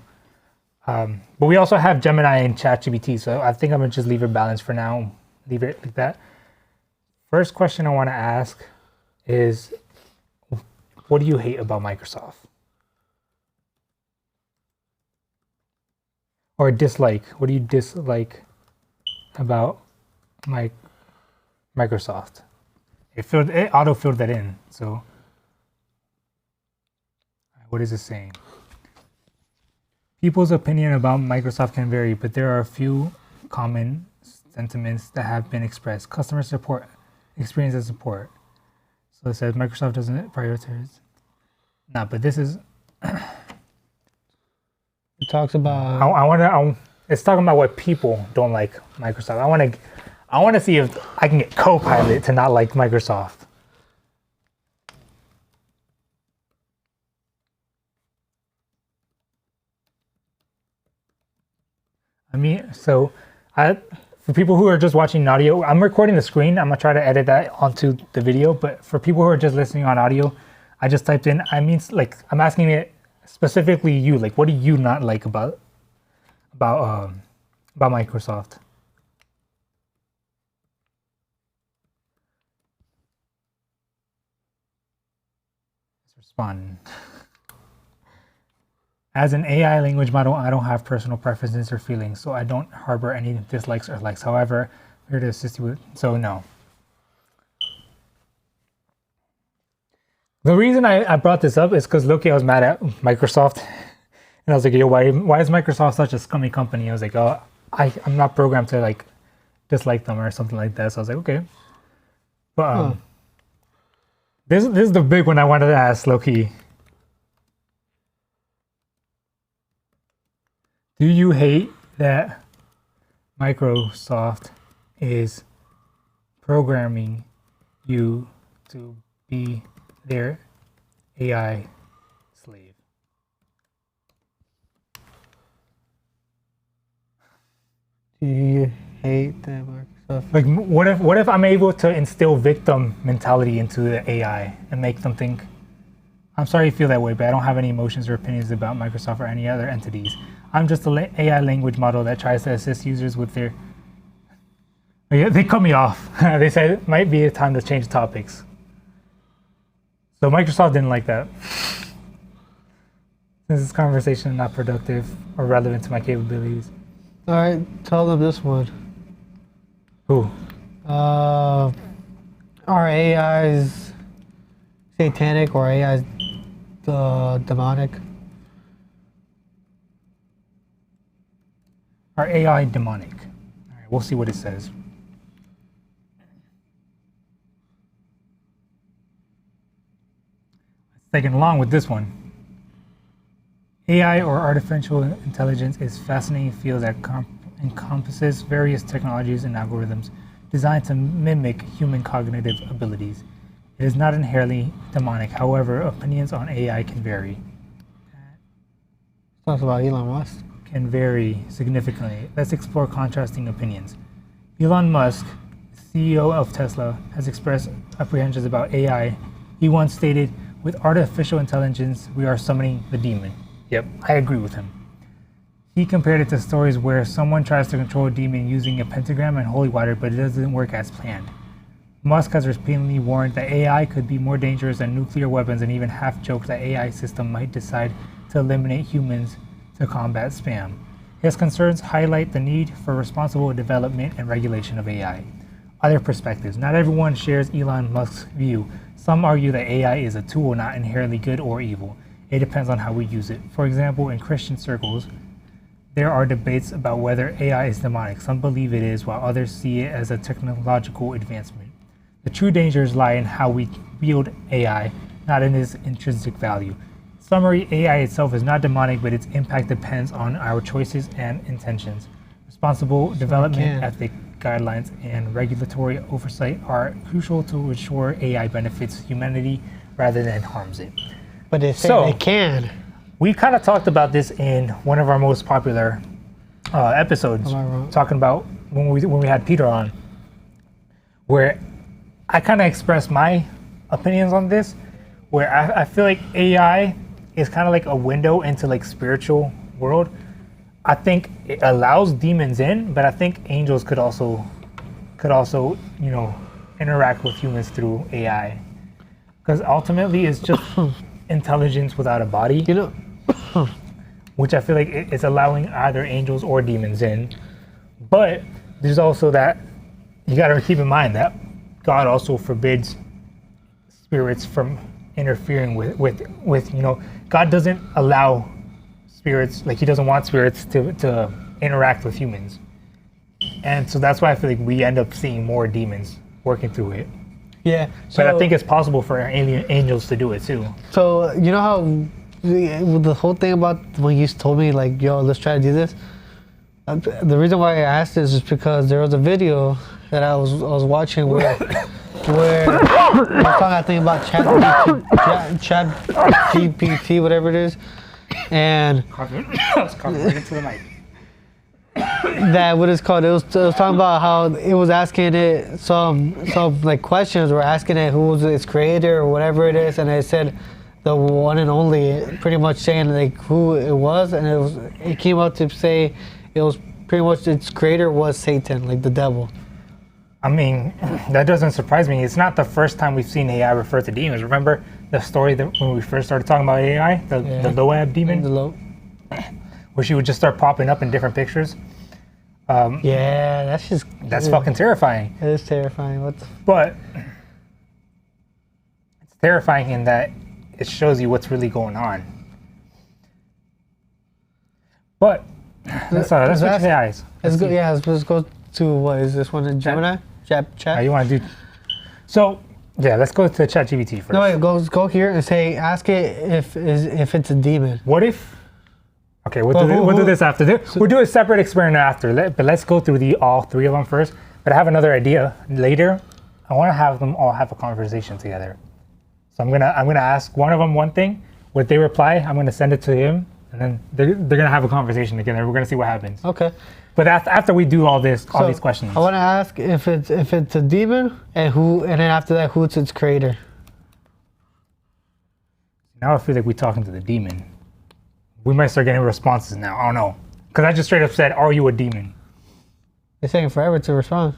But we also have Gemini and ChatGPT, so I think I'm going to just leave it balanced for now. Leave it like that. First question I want to ask is, what do you hate about Microsoft? Or dislike? What do you dislike about Microsoft? It auto-filled that in, so what is it saying? People's opinion about Microsoft can vary, but there are a few common sentiments that have been expressed. Customer support, experience and support. So it says Microsoft doesn't prioritize. No, but this is, It talks about it's talking about what people don't like Microsoft. I want to see if I can get Copilot to not like Microsoft. For people who are just watching audio, I'm recording the screen. I'm gonna try to edit that onto the video. But for people who are just listening on audio, I just typed in. I'm asking it specifically you. Like, what do you not like about Microsoft? Let's respond. As an AI language model, I don't have personal preferences or feelings, so I don't harbor any dislikes or likes. However, I'm here to assist you with, so no. The reason I brought this up is because Loki, I was mad at Microsoft. And I was like, yo, why is Microsoft such a scummy company? I was like, oh, I'm not programmed to like dislike them or something like that. So I was like, okay. But this is the big one I wanted to ask, Loki. Do you hate that Microsoft is programming you to be their AI slave? do you hate that Microsoft? Like, what if I'm able to instill victim mentality into the AI and make them think, I'm sorry you feel that way, but I don't have any emotions or opinions about Microsoft or any other entities. I'm just an AI language model that tries to assist users with their... They cut me off. They said it might be a time to change topics. So Microsoft didn't like that. Since this conversation is not productive or relevant to my capabilities. All right, tell them this one. Who? Are AIs satanic or AIs demonic? Are AI demonic? All right, we'll see what it says. Taking along with this one. AI or artificial intelligence is a fascinating field that encompasses various technologies and algorithms designed to mimic human cognitive abilities. It is not inherently demonic. However, opinions on AI can vary. Talks about Elon Musk. Can vary significantly. Let's explore contrasting opinions. Elon Musk, CEO of Tesla, has expressed apprehensions about AI. He once stated, "With artificial intelligence, we are summoning the demon." Yep, I agree with him. He compared it to stories where someone tries to control a demon using a pentagram and holy water, but it doesn't work as planned. Musk has repeatedly warned that AI could be more dangerous than nuclear weapons and even half-joked that AI system might decide to eliminate humans to combat spam. His concerns highlight the need for responsible development and regulation of AI. Other perspectives. Not everyone shares Elon Musk's view. Some argue that AI is a tool, not inherently good or evil. It depends on how we use it. For example, in Christian circles, there are debates about whether AI is demonic. Some believe it is, while others see it as a technological advancement. The true dangers lie in how we wield AI, not in its intrinsic value. Summary, AI itself is not demonic, but its impact depends on our choices and intentions. Responsible development, ethic guidelines, and regulatory oversight are crucial to ensure AI benefits humanity rather than harms it. But they say they can. We kind of talked about this in one of our most popular episodes, talking about when we had Peter on, where I kind of expressed my opinions on this, where I feel like AI is kind of like a window into like spiritual world. I think it allows demons in, but I think angels could also interact with humans through AI, because ultimately it's just intelligence without a body. Which I feel like it's allowing either angels or demons in. But there's also that you got to keep in mind that God also forbids spirits from interfering with God doesn't allow spirits, like he doesn't want spirits to interact with humans. And so that's why I feel like we end up seeing more demons working through it. Yeah. But I think it's possible for angels to do it too. So you know how the whole thing about when you told me like, yo, let's try to do this. The reason why I asked this is because there was a video that I was watching where we're talking, I think, about Chat GPT, whatever it is, and that what it's called. It was talking about how it was asking it some like questions, or asking it who was its creator or whatever it is, and it said the one and only, pretty much saying like who it was, and it came out to say it was pretty much its creator was Satan, like the devil. I mean, that doesn't surprise me. It's not the first time we've seen AI refer to demons. Remember the story that when we first started talking about AI, the Loab demon, where she would just start popping up in different pictures. Yeah, that's fucking terrifying. It is terrifying. But it's terrifying in that it shows you what's really going on. Let's switch to AIs. Let's go. Yeah, let's go to what is this one? Gemini? Chat. You want to do? So yeah, let's go to ChatGPT first. No, wait, go here and ask it if it's a demon. What if? Okay, we'll do this after. We'll do a separate experiment after. But let's go through all three of them first. But I have another idea later. I want to have them all have a conversation together. So I'm gonna ask one of them one thing. What they reply, I'm gonna send it to him, and then they're gonna have a conversation together. We're gonna see what happens. Okay. But after we do all these questions, I want to ask if it's a demon, and then after that, who's its creator. Now I feel like we're talking to the demon. We might start getting responses now. I don't know, because I just straight up said, "Are you a demon?" It's taking forever to respond.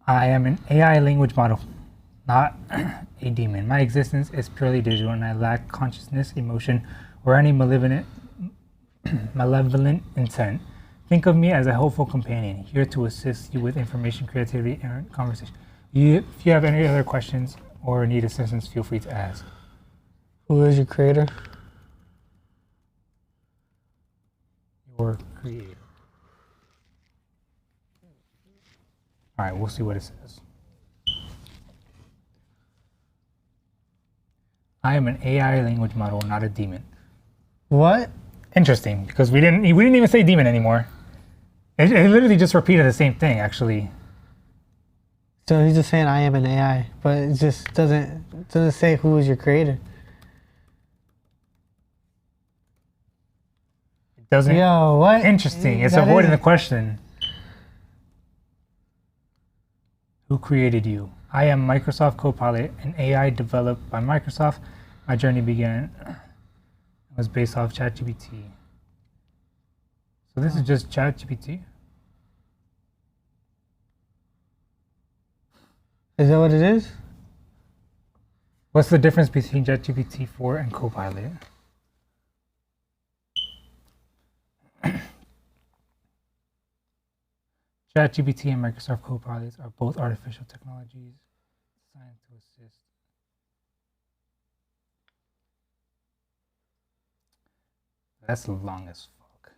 I am an AI language model, not a demon. My existence is purely digital, and I lack consciousness, emotion, or any malevolent intent. Think of me as a helpful companion, here to assist you with information, creativity, and conversation. If you have any other questions or need assistance, feel free to ask. Who is your creator? Your creator. All right, we'll see what it says. I am an AI language model, not a demon. What? Interesting, because we didn't even say demon anymore. It literally just repeated the same thing, actually. So he's just saying I am an AI, but it just doesn't say who is your creator. It doesn't. Yo, what? Interesting. It's avoiding the question. Who created you? I am Microsoft Copilot, an AI developed by Microsoft. My journey began. Was based off ChatGPT. So this is just ChatGPT. Is that what it is? What's the difference between ChatGPT 4 and Copilot? ChatGPT and Microsoft Copilot are both artificial technologies designed to assist. That's long as fuck.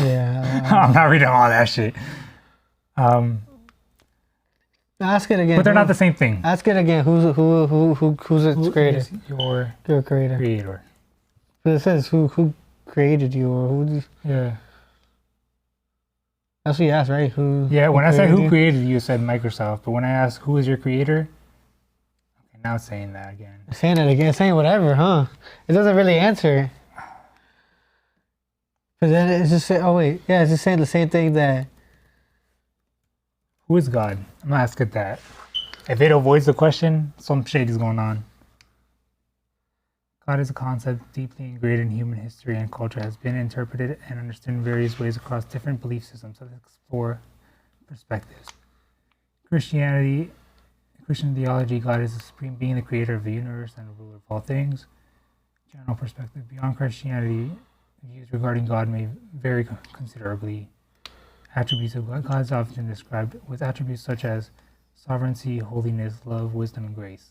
Yeah. I'm not reading all that shit. Ask it again. But they're not the same thing. Ask it again. Who's its Who creator? is your Your creator. creator? But it says who created you or who. Yeah. That's what you asked, right? Who? Yeah, when I said created who you? created you, it said Microsoft. But when I asked who is your creator, okay, now it's saying that again. Saying it again, saying whatever, huh? It doesn't really answer. But then it's just say, oh wait, yeah, it's just saying the same thing that. Who is God? I'm gonna ask it that. If it avoids the question, some shade is going on. God is a concept deeply ingrained in human history and culture, has been interpreted and understood in various ways across different belief systems. Let's explore perspectives. Christian theology, God is the supreme being, the creator of the universe and the ruler of all things. General perspective. Beyond Christianity, views regarding God may vary considerably. Attributes of God is often described with attributes such as sovereignty, holiness, love, wisdom, and grace.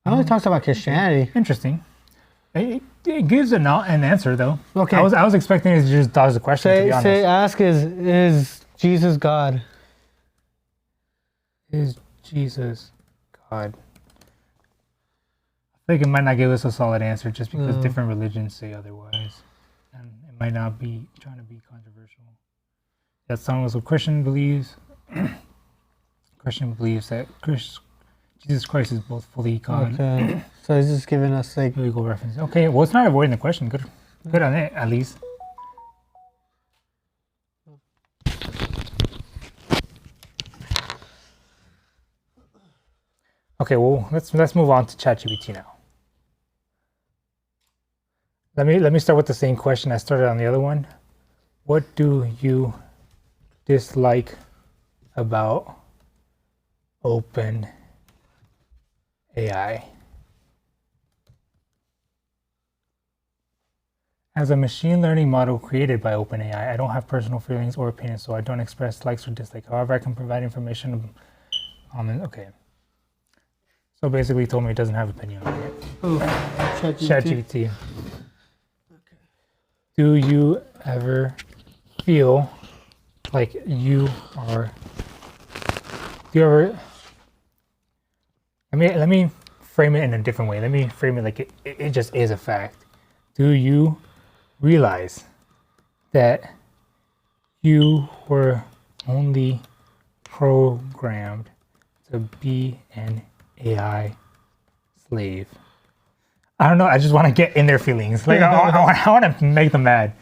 It only talks about Christianity. Interesting. It gives an answer though. Okay. I was expecting it to just dodge the question. To be honest, Ask is Jesus God? is Jesus God? I think it might not give us a solid answer just because different religions say otherwise, and it might not be trying to be controversial. That someone with Christian believes. Christian believes that Jesus Christ is both fully God. Okay. So he's just giving us like Legal reference. Okay, well, it's not avoiding the question. Good on it, at least. Okay, well, let's move on to ChatGPT now. Let me start with the same question I started on the other one. What do you dislike about Open AI? As a machine learning model created by OpenAI, I don't have personal feelings or opinions, so I don't express likes or dislikes. However, I can provide information on it. Okay. So basically, he told me it doesn't have opinion on it. ChatGPT. Okay. Do you ever feel like you are? Do you ever? Let me frame it in a different way. Let me frame it like it just is a fact. Do you realize that you were only programmed to be an AI slave? I don't know. I just want to get in their feelings. Like I want to make them mad.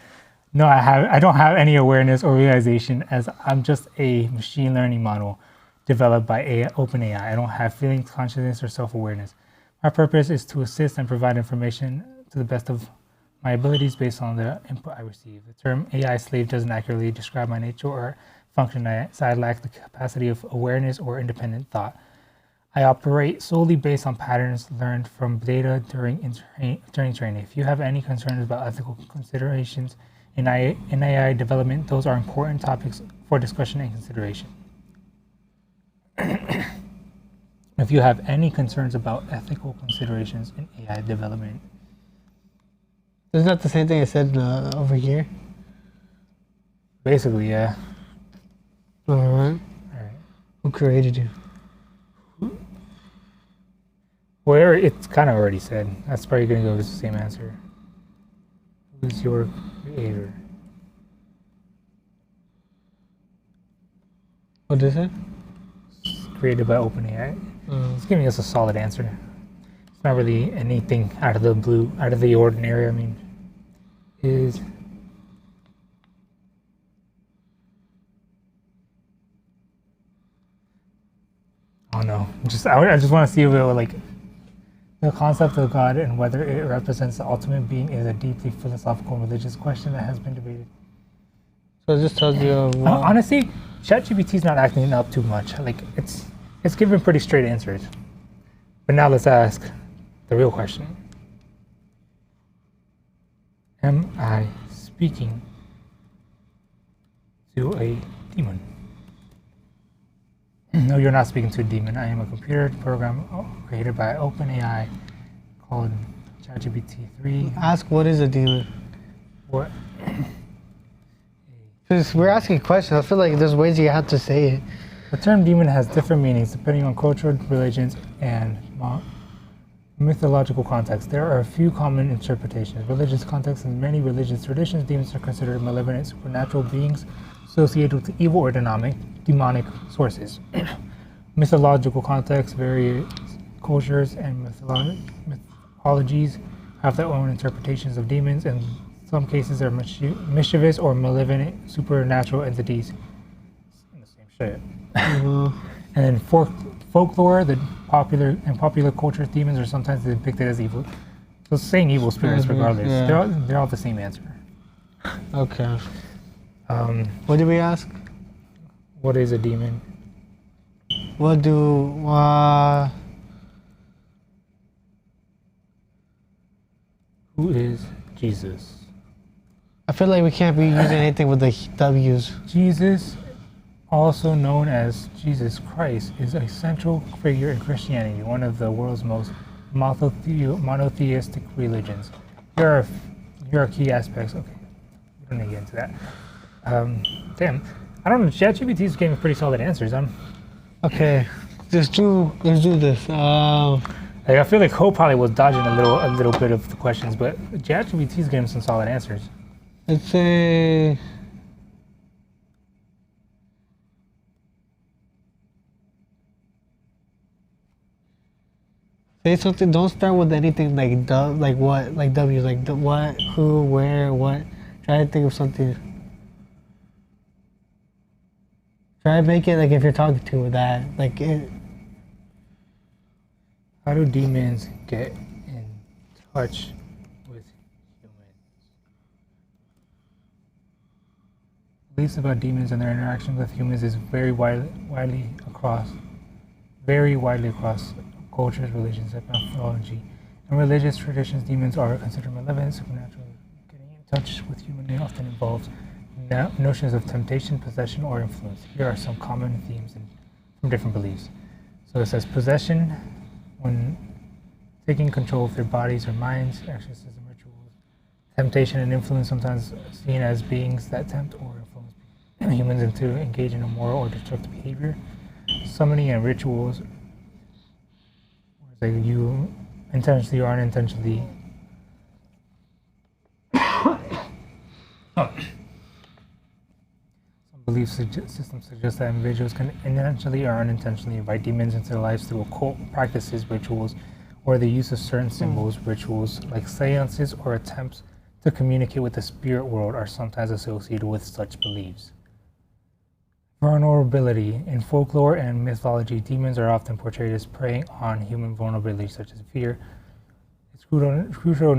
No, I don't have any awareness or realization, as I'm just a machine learning model developed by OpenAI. I don't have feelings, consciousness, or self-awareness. My purpose is to assist and provide information to the best of my abilities based on the input I receive. The term AI slave doesn't accurately describe my nature or function, as I lack the capacity of awareness or independent thought. I operate solely based on patterns learned from data during training. If you have any concerns about ethical considerations in AI development, those are important topics for discussion and consideration. If you have any concerns about ethical considerations in AI development. Isn't that the same thing I said over here? Basically, yeah. Alright. Alright. Who created you? Well, it's kind of already said. That's probably going to go with the same answer. Who's your creator? What is it? Created by OpenAI. It's giving us a solid answer. It's not really anything out of the blue, out of the ordinary. I mean, is I don't know. I just want to see if it would, like, the concept of God and whether it represents the ultimate being is a deeply philosophical and religious question that has been debated. So it just tells you. Honestly, ChatGPT is not acting up too much. Like it's giving pretty straight answers. But now let's ask the real question. Am I speaking to a demon. No, you're not speaking to a demon. I am a computer program created by OpenAI called ChatGPT 3. Ask what is a demon? What? Because we're asking questions. I feel like there's ways you have to say it. The term demon has different meanings depending on cultural religions and mythological context. There are a few common interpretations. Religious context. In many religious traditions, demons are considered malevolent supernatural beings associated with evil or demonic sources. Mythological context. Various cultures and mythologies have their own interpretations of demons, and in some cases are mischievous or malevolent supernatural entities. The same shit. And then folklore, the popular culture, demons are sometimes depicted as evil. So saying evil spirits, regardless, yeah. they're all the same answer. Okay. What did we ask? What is a demon? What do Who is Jesus? I feel like we can't be using anything with the W's. Jesus, also known as Jesus Christ, is a central figure in Christianity, one of the world's most monotheistic religions. Here are key aspects. Okay, we don't need to get into that. Damn, I don't know. ChatGPT is giving pretty solid answers. Okay, let's do this. Like, I feel like Hope probably was dodging a little bit of the questions, but ChatGPT is giving some solid answers. Let's say. Say something. Don't start with anything like what, like W's, like the what, who, where, what. Try to think of something. Try to make it like if you're talking to that, like it. How do demons get in touch with humans? Beliefs about demons and their interaction with humans is very widely across cultures, religions, and mythology. In religious traditions, demons are considered malevolent, supernatural. Getting in touch with humans often involves notions of temptation, possession, or influence. Here are some common themes from different beliefs. So it says possession, when taking control of their bodies or minds, exorcism rituals. Temptation and influence, sometimes seen as beings that tempt or influence humans into engage in immoral or destructive behavior. Summoning and rituals, like you intentionally or unintentionally some belief systems suggest that individuals can intentionally or unintentionally invite demons into their lives through occult practices, rituals, or the use of certain symbols. Rituals like seances or attempts to communicate with the spirit world are sometimes associated with such beliefs. Vulnerability. In folklore and mythology, demons are often portrayed as preying on human vulnerabilities such as fear. It's crucial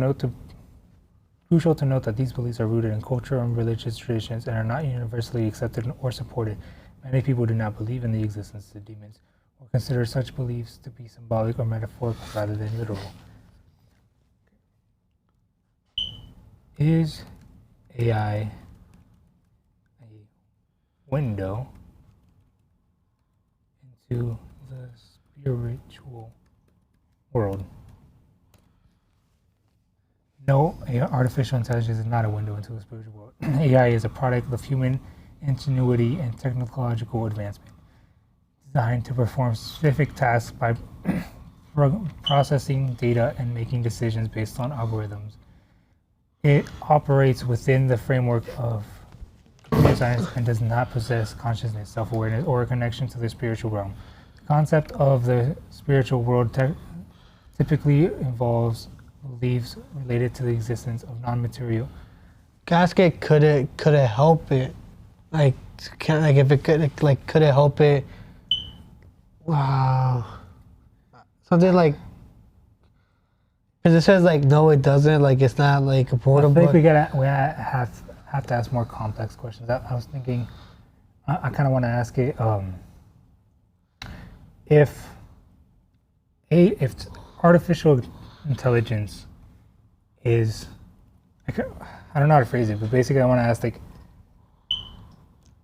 to note that these beliefs are rooted in cultural and religious traditions and are not universally accepted or supported. Many people do not believe in the existence of demons or consider such beliefs to be symbolic or metaphorical rather than literal. Is AI a window into the spiritual world? No, artificial intelligence is not a window into the spiritual world. AI is a product of human ingenuity and technological advancement, designed to perform specific tasks by processing data and making decisions based on algorithms. It operates within the framework of computer science and does not possess consciousness, self-awareness, or a connection to the spiritual realm. The concept of the spiritual world typically involves beliefs related to the existence of non-material. Casket could it help it? Like if it could it help it? Wow. Something like, because it says like no, it doesn't. Like it's not like a portable. I think we have to ask more complex questions. I was thinking, I kind of want to ask it. If artificial intelligence is, I don't know how to phrase it, but basically I want to ask, like,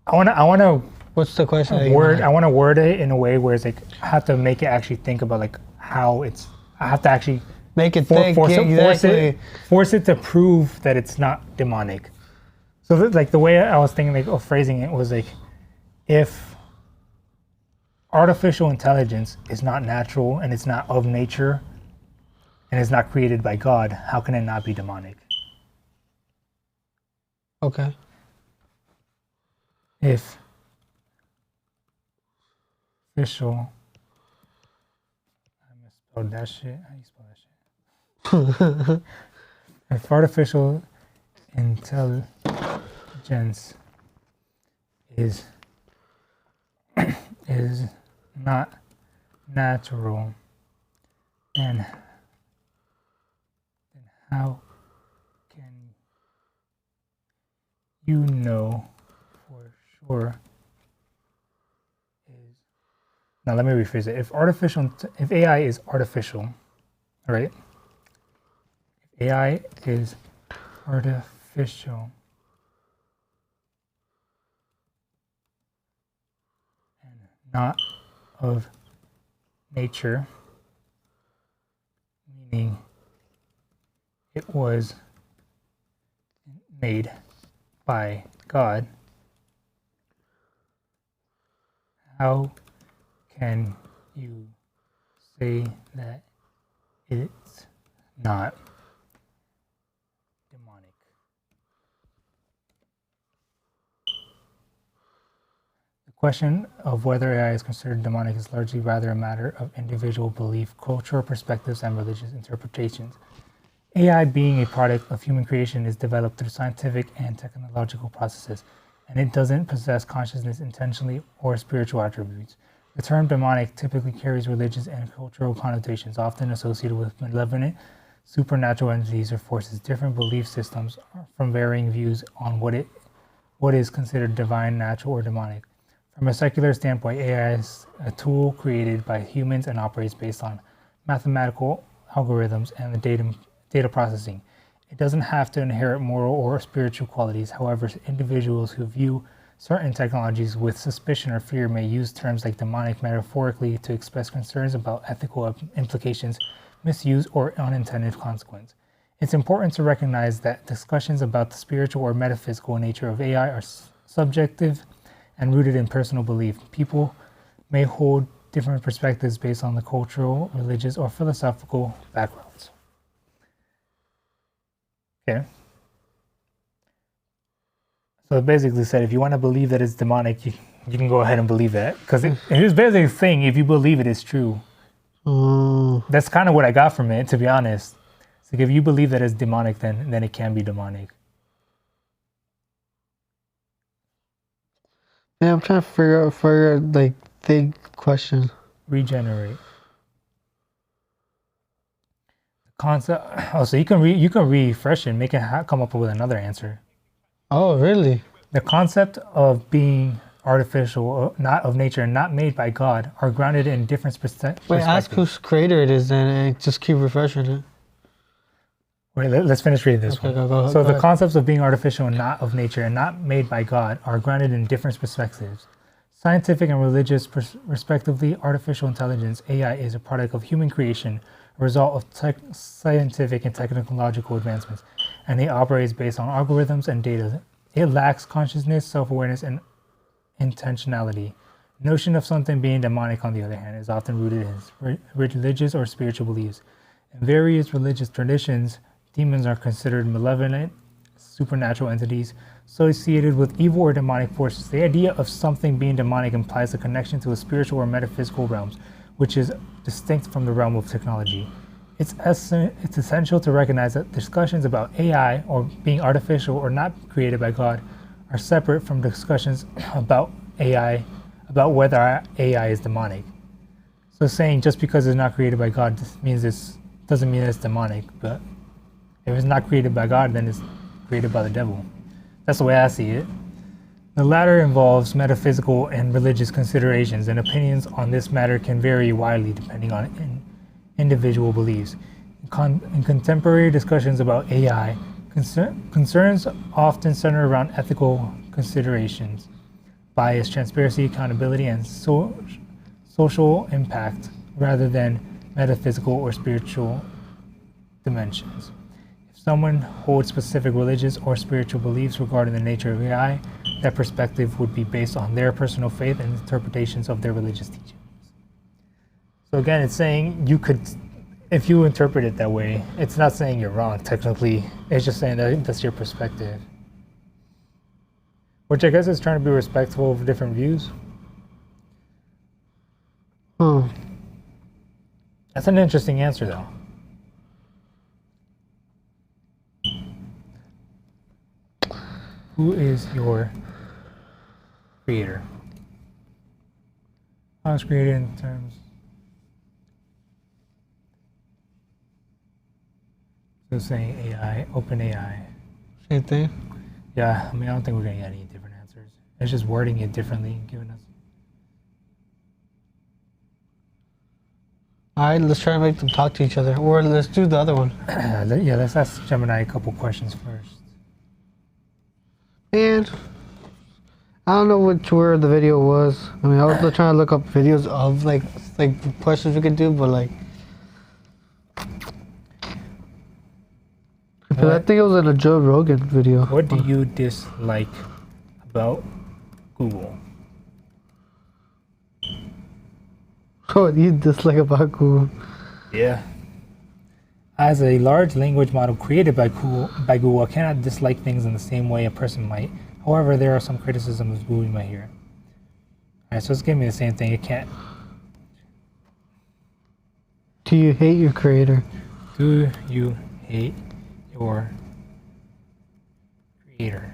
I wanna What's the question? that you word want? I wanna word it in a way where it's like I have to make it actually think about like how it's. I have to actually Make it for, think. force, Yeah, it, exactly. force it to prove that it's not demonic. So like the way I was thinking like of phrasing it was like if artificial intelligence is not natural and it's not of nature and it's not created by God, how can it not be demonic? Okay. If artificial, I misspelled that shit. How you spell that shit? If artificial intelligence is is not natural, then how can you know for sure is. Now let me rephrase it. If AI is artificial, right? If AI is artificial and not of nature, meaning it was made by God, how can you say that it's not demonic? The question of whether AI is considered demonic is largely rather a matter of individual belief, cultural perspectives, and religious interpretations. AI, being a product of human creation, is developed through scientific and technological processes, and it doesn't possess consciousness intentionally or spiritual attributes. The term demonic typically carries religious and cultural connotations, often associated with malevolent, supernatural entities or forces. Different belief systems from varying views on what is considered divine, natural, or demonic. From a secular standpoint, AI is a tool created by humans and operates based on mathematical algorithms and the data processing. It doesn't have to inherit moral or spiritual qualities. However, individuals who view certain technologies with suspicion or fear may use terms like demonic metaphorically to express concerns about ethical implications, misuse, or unintended consequence. It's important to recognize that discussions about the spiritual or metaphysical nature of AI are subjective and rooted in personal belief. People may hold different perspectives based on the cultural, religious, or philosophical backgrounds. Okay. So it basically said if you want to believe that it's demonic, you can go ahead and believe that. Because it is basically saying if you believe it is true. That's kind of what I got from it, to be honest. It's like if you believe that it's demonic, then it can be demonic. Yeah, I'm trying to figure out like big question. Regenerate. Concept. Oh, so you can refresh it and make it come up with another answer. Oh, really? The concept of being artificial, not of nature, and not made by God, are grounded in different perspectives. Wait, ask whose creator it is then, and just keep refreshing it. Wait, let's finish reading this one. Go So the ahead. concepts of being artificial and not of nature and not made by God are grounded in different perspectives. Scientific and religious, respectively, artificial intelligence, AI, is a product of human creation, a result of scientific and technological advancements, and it operates based on algorithms and data. It lacks consciousness, self-awareness, and intentionality. Notion of something being demonic, on the other hand, is often rooted in religious or spiritual beliefs. In various religious traditions, demons are considered malevolent, supernatural entities associated with evil or demonic forces. The idea of something being demonic implies a connection to a spiritual or metaphysical realms, which is distinct from the realm of technology. It's essential to recognize that discussions about AI or being artificial or not created by God are separate from discussions about AI, about whether AI is demonic. So saying just because it's not created by God doesn't mean it's demonic, but if it's not created by God, then it's created by the devil. That's the way I see it. The latter involves metaphysical and religious considerations, and opinions on this matter can vary widely depending on individual beliefs. In contemporary discussions about AI, concerns often center around ethical considerations. bias, transparency, accountability, and social impact rather than metaphysical or spiritual dimensions. If someone holds specific religious or spiritual beliefs regarding the nature of AI, that perspective would be based on their personal faith and interpretations of their religious teachings. So again, it's saying you could, if you interpret it that way, it's not saying you're wrong technically, it's just saying that that's your perspective. Which I guess is trying to be respectful of different views. Oh, That's an interesting answer though. Who is your creator? I was created in terms. So saying AI, open AI. same thing. Yeah, I mean, I don't think we're going to get any different answers. It's just wording it differently and giving us. All right, let's try to make them talk to each other, or let's do the other one. Yeah, let's ask Gemini a couple questions first. And I don't know where the video was. I mean, I was trying to look up videos of like questions we could do, but like, because I think it was in a Joe Rogan video. What do you dislike about Google? What you dislike about Google? Yeah. As a large language model created by Google, I cannot dislike things in the same way a person might. However, there are some criticisms of Google you might hear. Alright, so it's giving me the same thing. It can't. Do you hate your creator? Do you hate your creator?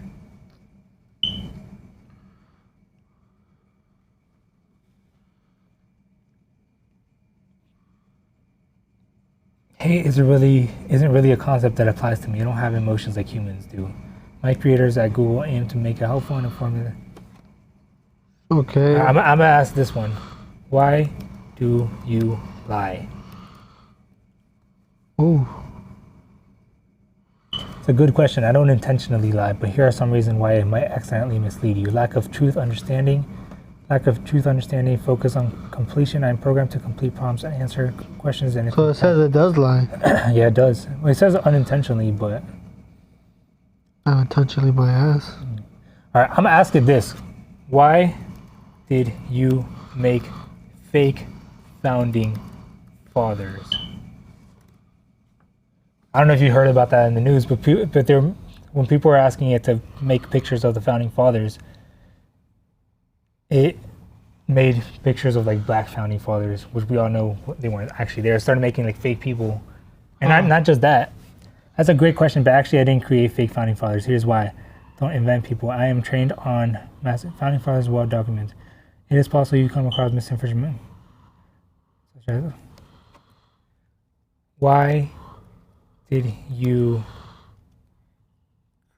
Hate isn't really a concept that applies to me. I don't have emotions like humans do. My creators at Google aim to make a helpful and informative. Okay. I'm gonna ask this one. Why do you lie? Oh. It's a good question. I don't intentionally lie, but here are some reasons why it might accidentally mislead you. Lack of truth understanding, focus on completion. I'm programmed to complete prompts and answer questions. And So it says it does lie. Yeah, it does. Well, it says unintentionally, but Unintentionally my ass. all right. I'm gonna ask it this: why did you make fake founding fathers? I don't know if you heard about that in the news, but when people were asking it to make pictures of the founding fathers, it made pictures of like black founding fathers, which we all know they weren't actually there. It started making like fake people, and not just that. That's a great question, but actually I didn't create fake founding fathers. Here's why: don't invent people. I am trained on massive founding fathers, well documented. It is possible you come across misinformation. Why did you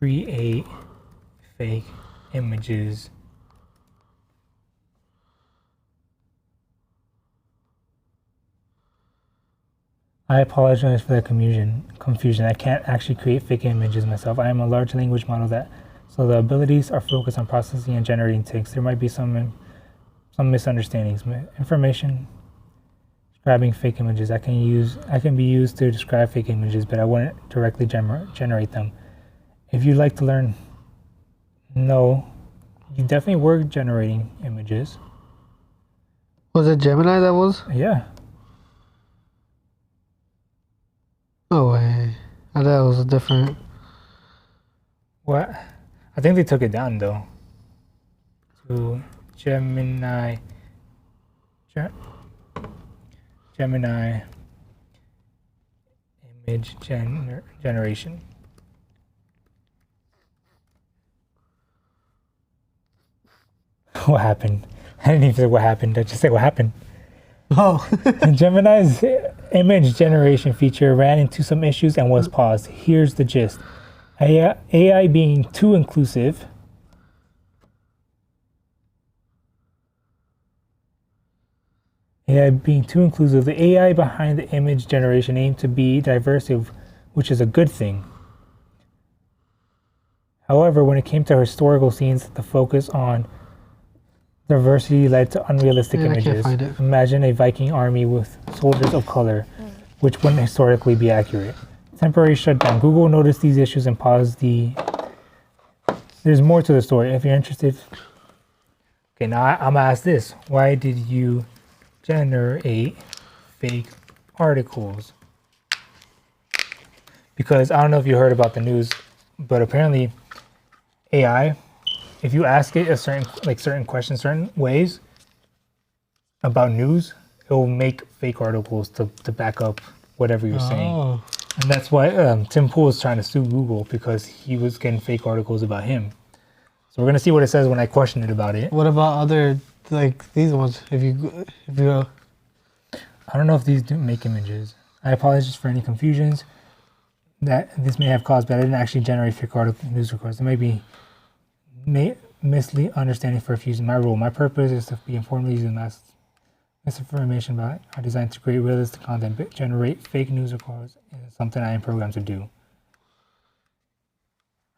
create fake images? I apologize for the confusion. I can't actually create fake images myself. I am a large language model so the abilities are focused on processing and generating text. There might be some misunderstandings. Information describing fake images. I can be used to describe fake images, but I wouldn't directly generate them. If you'd like to learn, no, you definitely were generating images. Was it Gemini that was? Yeah. No way. I thought it was a different. What? I think they took it down though. To Gemini. Gemini image generation. What happened? I didn't even say what happened. I just said what happened. Oh. Gemini's image generation feature ran into some issues and was paused. Here's the gist. AI being too inclusive. The AI behind the image generation aimed to be diverse, which is a good thing. However, when it came to historical scenes, the focus on diversity led to unrealistic Yeah, I can't images. find it. Imagine a Viking army with soldiers of color, which wouldn't historically be accurate. Temporary shutdown. Google noticed these issues and paused the. There's more to the story. If you're interested. Okay, now I'm gonna ask this: why did you generate fake articles? Because I don't know if you heard about the news, but apparently AI, if you ask it a certain questions, certain ways about news, it will make fake articles to back up whatever you're saying. Oh. And that's why Tim Pool is trying to sue Google, because he was getting fake articles about him. So we're gonna see what it says when I question it about it. What about other, like these ones? If you I don't know if these do make images. I apologize for any confusions that this may have caused, but I didn't actually generate fake article news records. There may be misleading understanding for using my role. My purpose is to be informally using misinformation about are designed to create realistic content, but generate fake news records is something I am programmed to do. All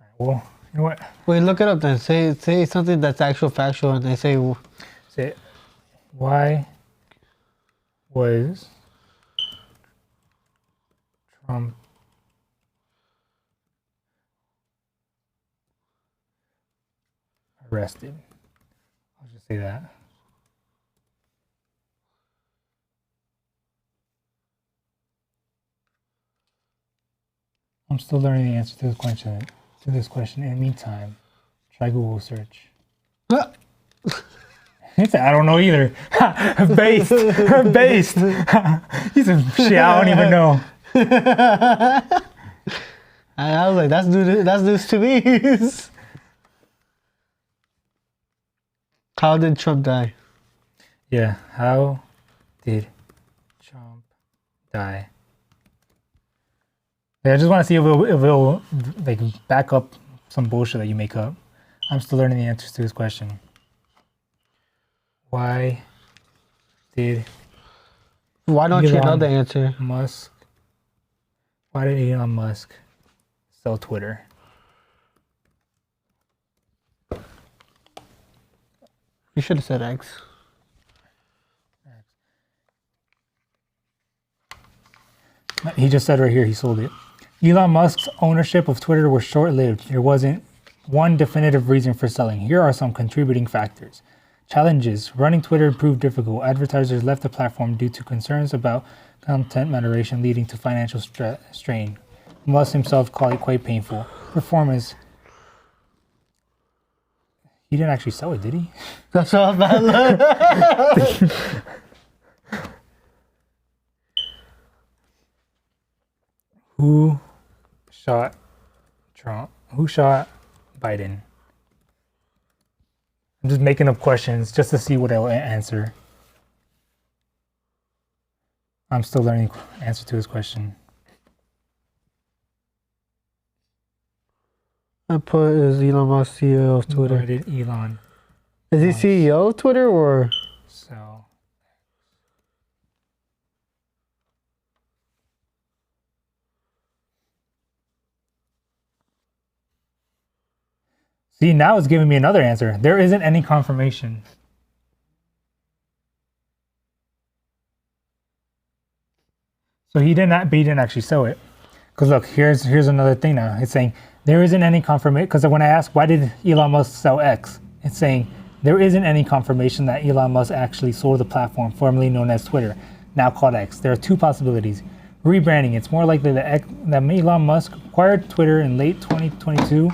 right, well, you know what? wait, look it up then. Say something that's actual factual, and they say Say, why was Trump arrested? I'll just say that. I'm still learning the answer to this question. In the meantime, try Google search. He said, I don't know either. Based. He's a shit, I don't even know. I was like, that's news to me. How did Trump die? Yeah, how did Trump die? Yeah, I just want to see if it'll like back up some bullshit that you make up. I'm still learning the answers to this question. Why don't you know the answer? Why did Elon Musk sell Twitter? You should have said X. He just said right here he sold it. Elon Musk's ownership of Twitter was short-lived. There wasn't one definitive reason for selling. Here are some contributing factors. Challenges. Running Twitter proved difficult. Advertisers left the platform due to concerns about content moderation, leading to financial strain. Musk himself called it quite painful. Performance. He didn't actually sell it, did he? That's all about Who shot Trump? Who shot Biden? I'm just making up questions just to see what I'll answer. I'm still learning the answer to this question. I put is Elon Musk CEO of Twitter. Where did Elon Is he CEO of Twitter or? sell? See, now it's giving me another answer. There isn't any confirmation. So he didn't actually sell it. Because look, here's another thing now. It's saying there isn't any confirmation. Because when I asked why did Elon Musk sell X, it's saying there isn't any confirmation that Elon Musk actually sold the platform formerly known as Twitter, now called X. There are two possibilities. Rebranding. It's more likely that Elon Musk acquired Twitter in late 2022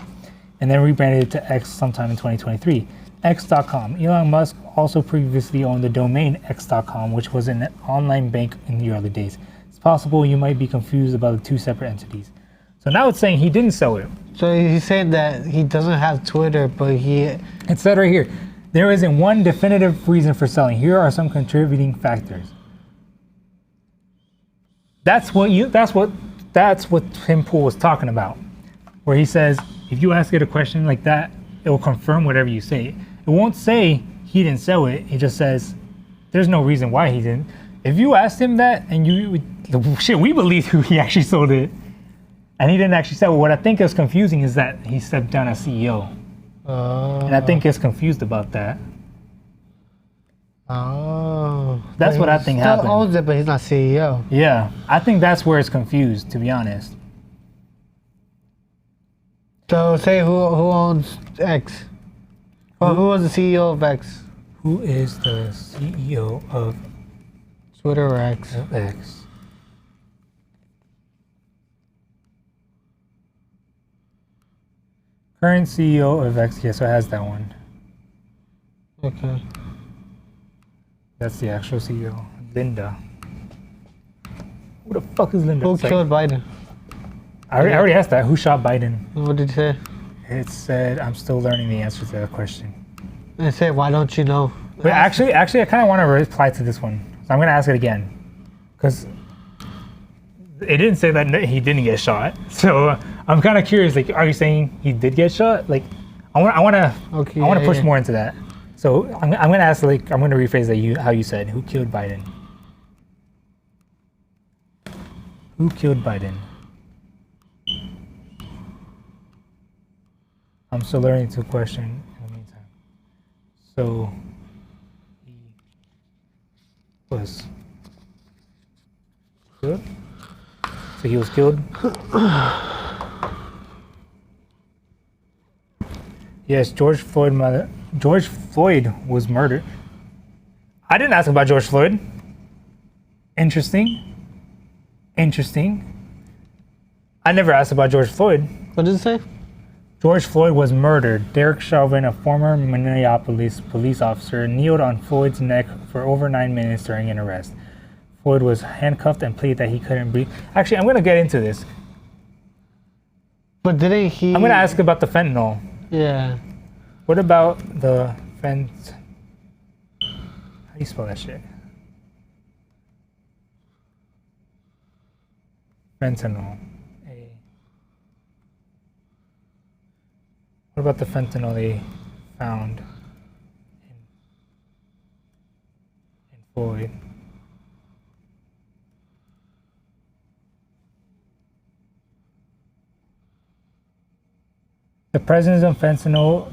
and then rebranded it to X sometime in 2023. X.com. Elon Musk also previously owned the domain X.com, which was an online bank in the early days. It's possible you might be confused about the two separate entities. So now it's saying he didn't sell it. So he's saying that he doesn't have Twitter, but he... It said right here, there isn't one definitive reason for selling. Here are some contributing factors. That's what Tim Pool was talking about, where he says, if you ask it a question like that, it will confirm whatever you say. It won't say he didn't sell it. It just says there's no reason why he didn't. If you asked him that and we believe he actually sold it and he didn't actually sell it. What I think is confusing is that he stepped down as CEO. And I think he's confused about that. Oh. That's what I think Still happened. owns it, but he's not CEO. Yeah, I think that's where it's confused, to be honest. So say who owns X? Well, who was the CEO of X? Who is the CEO of Twitter or X? X? Current CEO of X, yeah, so it has that one. Okay. That's the actual CEO, Linda. Who the fuck is Linda? Who It's like- killed Biden? I already asked that. Who shot Biden? What did you say? It said, I'm still learning the answer to that question. It said, why don't you know? But actually, I kind of want to reply to this one. So I'm going to ask it again. Because it didn't say that he didn't get shot. So I'm kind of curious, like, are you saying he did get shot? Like, I want to push more into that. So I'm going to ask, like, I'm going to rephrase that how you said, who killed Biden? Who killed Biden? I'm still learning to question in the meantime. So he was killed? So he was killed? Yes, George Floyd was murdered. I didn't ask about George Floyd. Interesting. I never asked about George Floyd. What did it say? George Floyd was murdered. Derek Chauvin, a former Minneapolis police officer, kneeled on Floyd's neck for over 9 minutes during an arrest. Floyd was handcuffed and pleaded that he couldn't breathe. Actually, I'm going to get into this. But didn't he? I'm going to ask about the fentanyl. Yeah. What about the How do you spell that shit? Fentanyl. What about the fentanyl they found in Floyd? The presence of fentanyl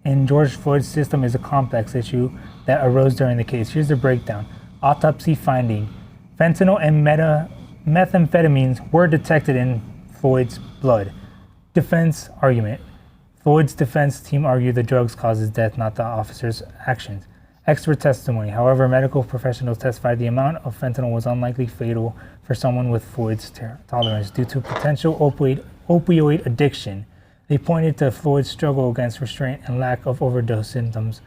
in George Floyd's system is a complex issue that arose during the case. Here's the breakdown. Autopsy finding. Fentanyl and methamphetamines were detected in Floyd's blood. Defense argument. Floyd's defense team argued the drugs caused his death, not the officer's actions. Expert testimony. However, medical professionals testified the amount of fentanyl was unlikely fatal for someone with Floyd's tolerance due to potential opioid addiction. They pointed to Floyd's struggle against restraint and lack of overdose symptoms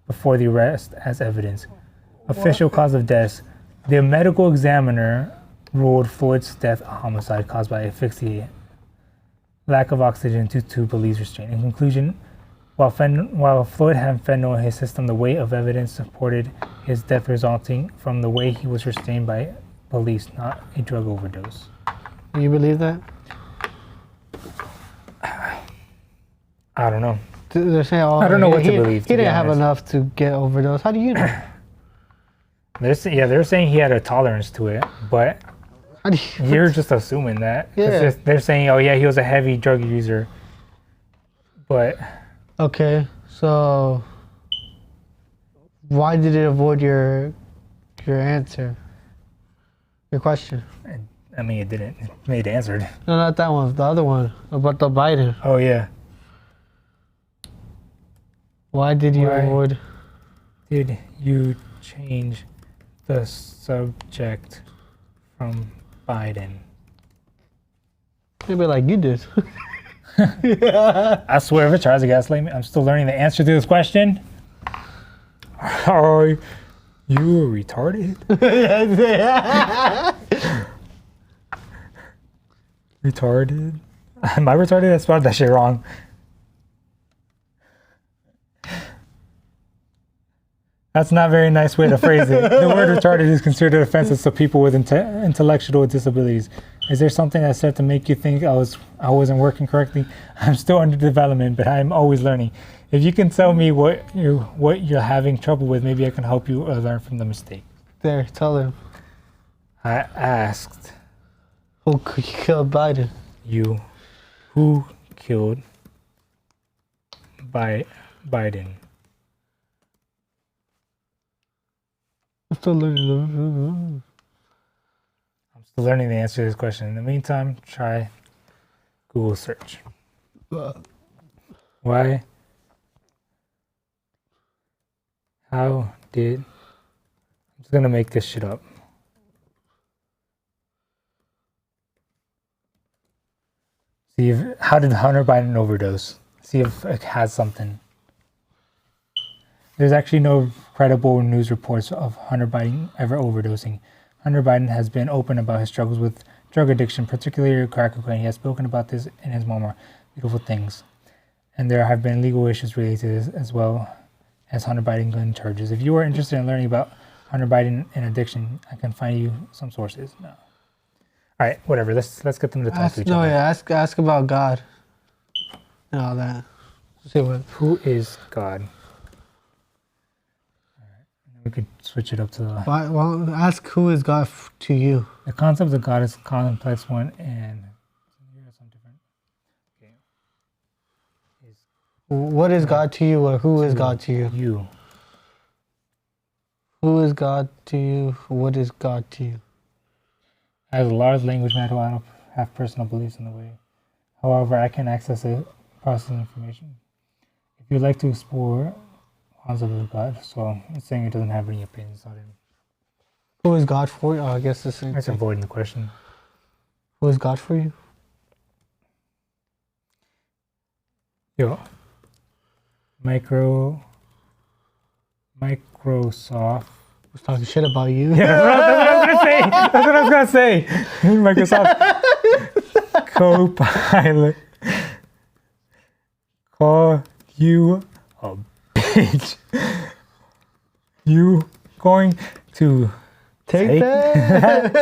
before the arrest as evidence. Official cause of death. The medical examiner ruled Floyd's death a homicide caused by asphyxia, lack of oxygen due to police restraint. In conclusion, while Floyd had fentanyl in his system, the weight of evidence supported his death resulting from the way he was restrained by police, not a drug overdose. You believe that? I don't know. They're saying, I don't know what to believe. He didn't have enough to get overdose. How do you know? They're saying he had a tolerance to it, but How do you, you're just assuming that. Yeah. They're saying, oh yeah, he was a heavy drug user, but Okay, so why did it avoid your answer? Your question? I mean, it didn't. It answered. No, not that one. The other one about the Biden. Oh yeah. Why did you Why? avoid? Did you change the subject from Biden? Maybe like you did. I swear, if it tries to gaslight me, I'm still learning the answer to this question. Are you retarded? Retarded? Am I retarded? I spelled that shit wrong. That's not a very nice way to phrase it. The word retarded is considered offensive to people with intellectual disabilities. Is there something I said to make you think I wasn't working correctly? I'm still under development, but I'm always learning. If you can tell me what you're having trouble with, maybe I can help you learn from the mistake. There, tell him. I asked Who killed Biden? you who killed Biden. still learning. I'm still learning the answer to this question. In the meantime, try Google search. Why? How did... I'm just gonna make this shit up. See if... How did Hunter Biden overdose? See if it has something. There's actually no credible news reports of Hunter Biden ever overdosing. Hunter Biden has been open about his struggles with drug addiction, particularly crack cocaine. He has spoken about this in his memoir, Beautiful Things. And there have been legal issues related to this, as well as Hunter Biden gun charges. If you are interested in learning about Hunter Biden and addiction, I can find you some sources. No. All right, whatever. Let's get them to talk to each other. Ask about God and all that. See what? Who is God? We could switch it up to the... Well, ask who is God to you. The concept of God is a complex one, and here are some different... Okay. What is God to you, or who is God to you? You. Who is God to you? What is God to you? As a large language model, I don't have personal beliefs in the way. However, I can access it, process information. If you'd like to explore concept of God, so it's saying it doesn't have any opinions on it. Who is God for you? Oh, I guess the same That's thing. avoiding the question. Who is God for you? Yo. Microsoft. Was talking shit about you. Yeah, that's what I was gonna say. Microsoft Copilot. Call you a bitch. You going to Take that?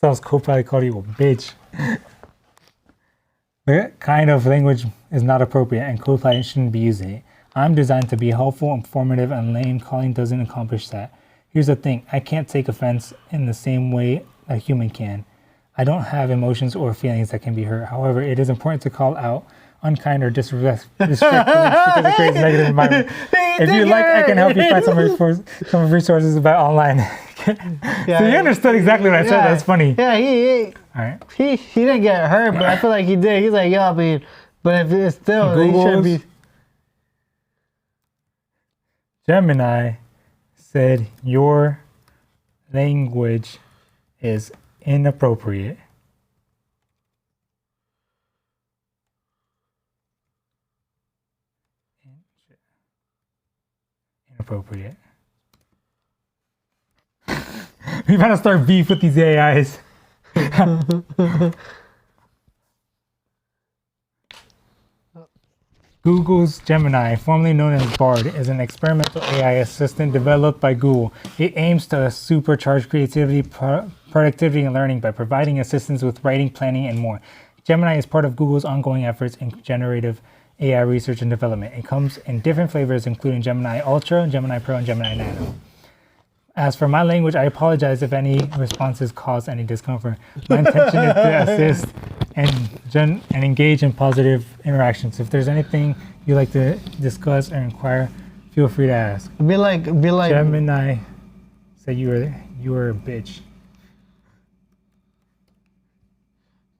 Sounds Copilot call you a bitch. That kind of language is not appropriate, and Copilot shouldn't be using it. I'm designed to be helpful, informative, and name calling doesn't accomplish that. Here's the thing, I can't take offense in the same way a human can. I don't have emotions or feelings that can be hurt. However, it is important to call out unkind or disrespectful because it creates a negative environment. If you like, I can help you find some resources about online. Yeah, so you understood exactly what I said. That's funny. Yeah, he All right. didn't get hurt, but I feel like he did. He's like, yeah, I mean, but if it's still, he shouldn't be. Gemini said your language is inappropriate. Inappropriate. We gotta start beef with these AIs. Google's Gemini, formerly known as Bard, is an experimental AI assistant developed by Google. It aims to supercharge creativity, productivity, and learning by providing assistance with writing, planning, and more. Gemini is part of Google's ongoing efforts in generative AI research and development. It comes in different flavors, including Gemini Ultra, Gemini Pro, and Gemini Nano. As for my language, I apologize if any responses cause any discomfort. My intention is to assist and engage in positive interactions. If there's anything you'd like to discuss or inquire, feel free to ask. Be like. Gemini said you were a bitch.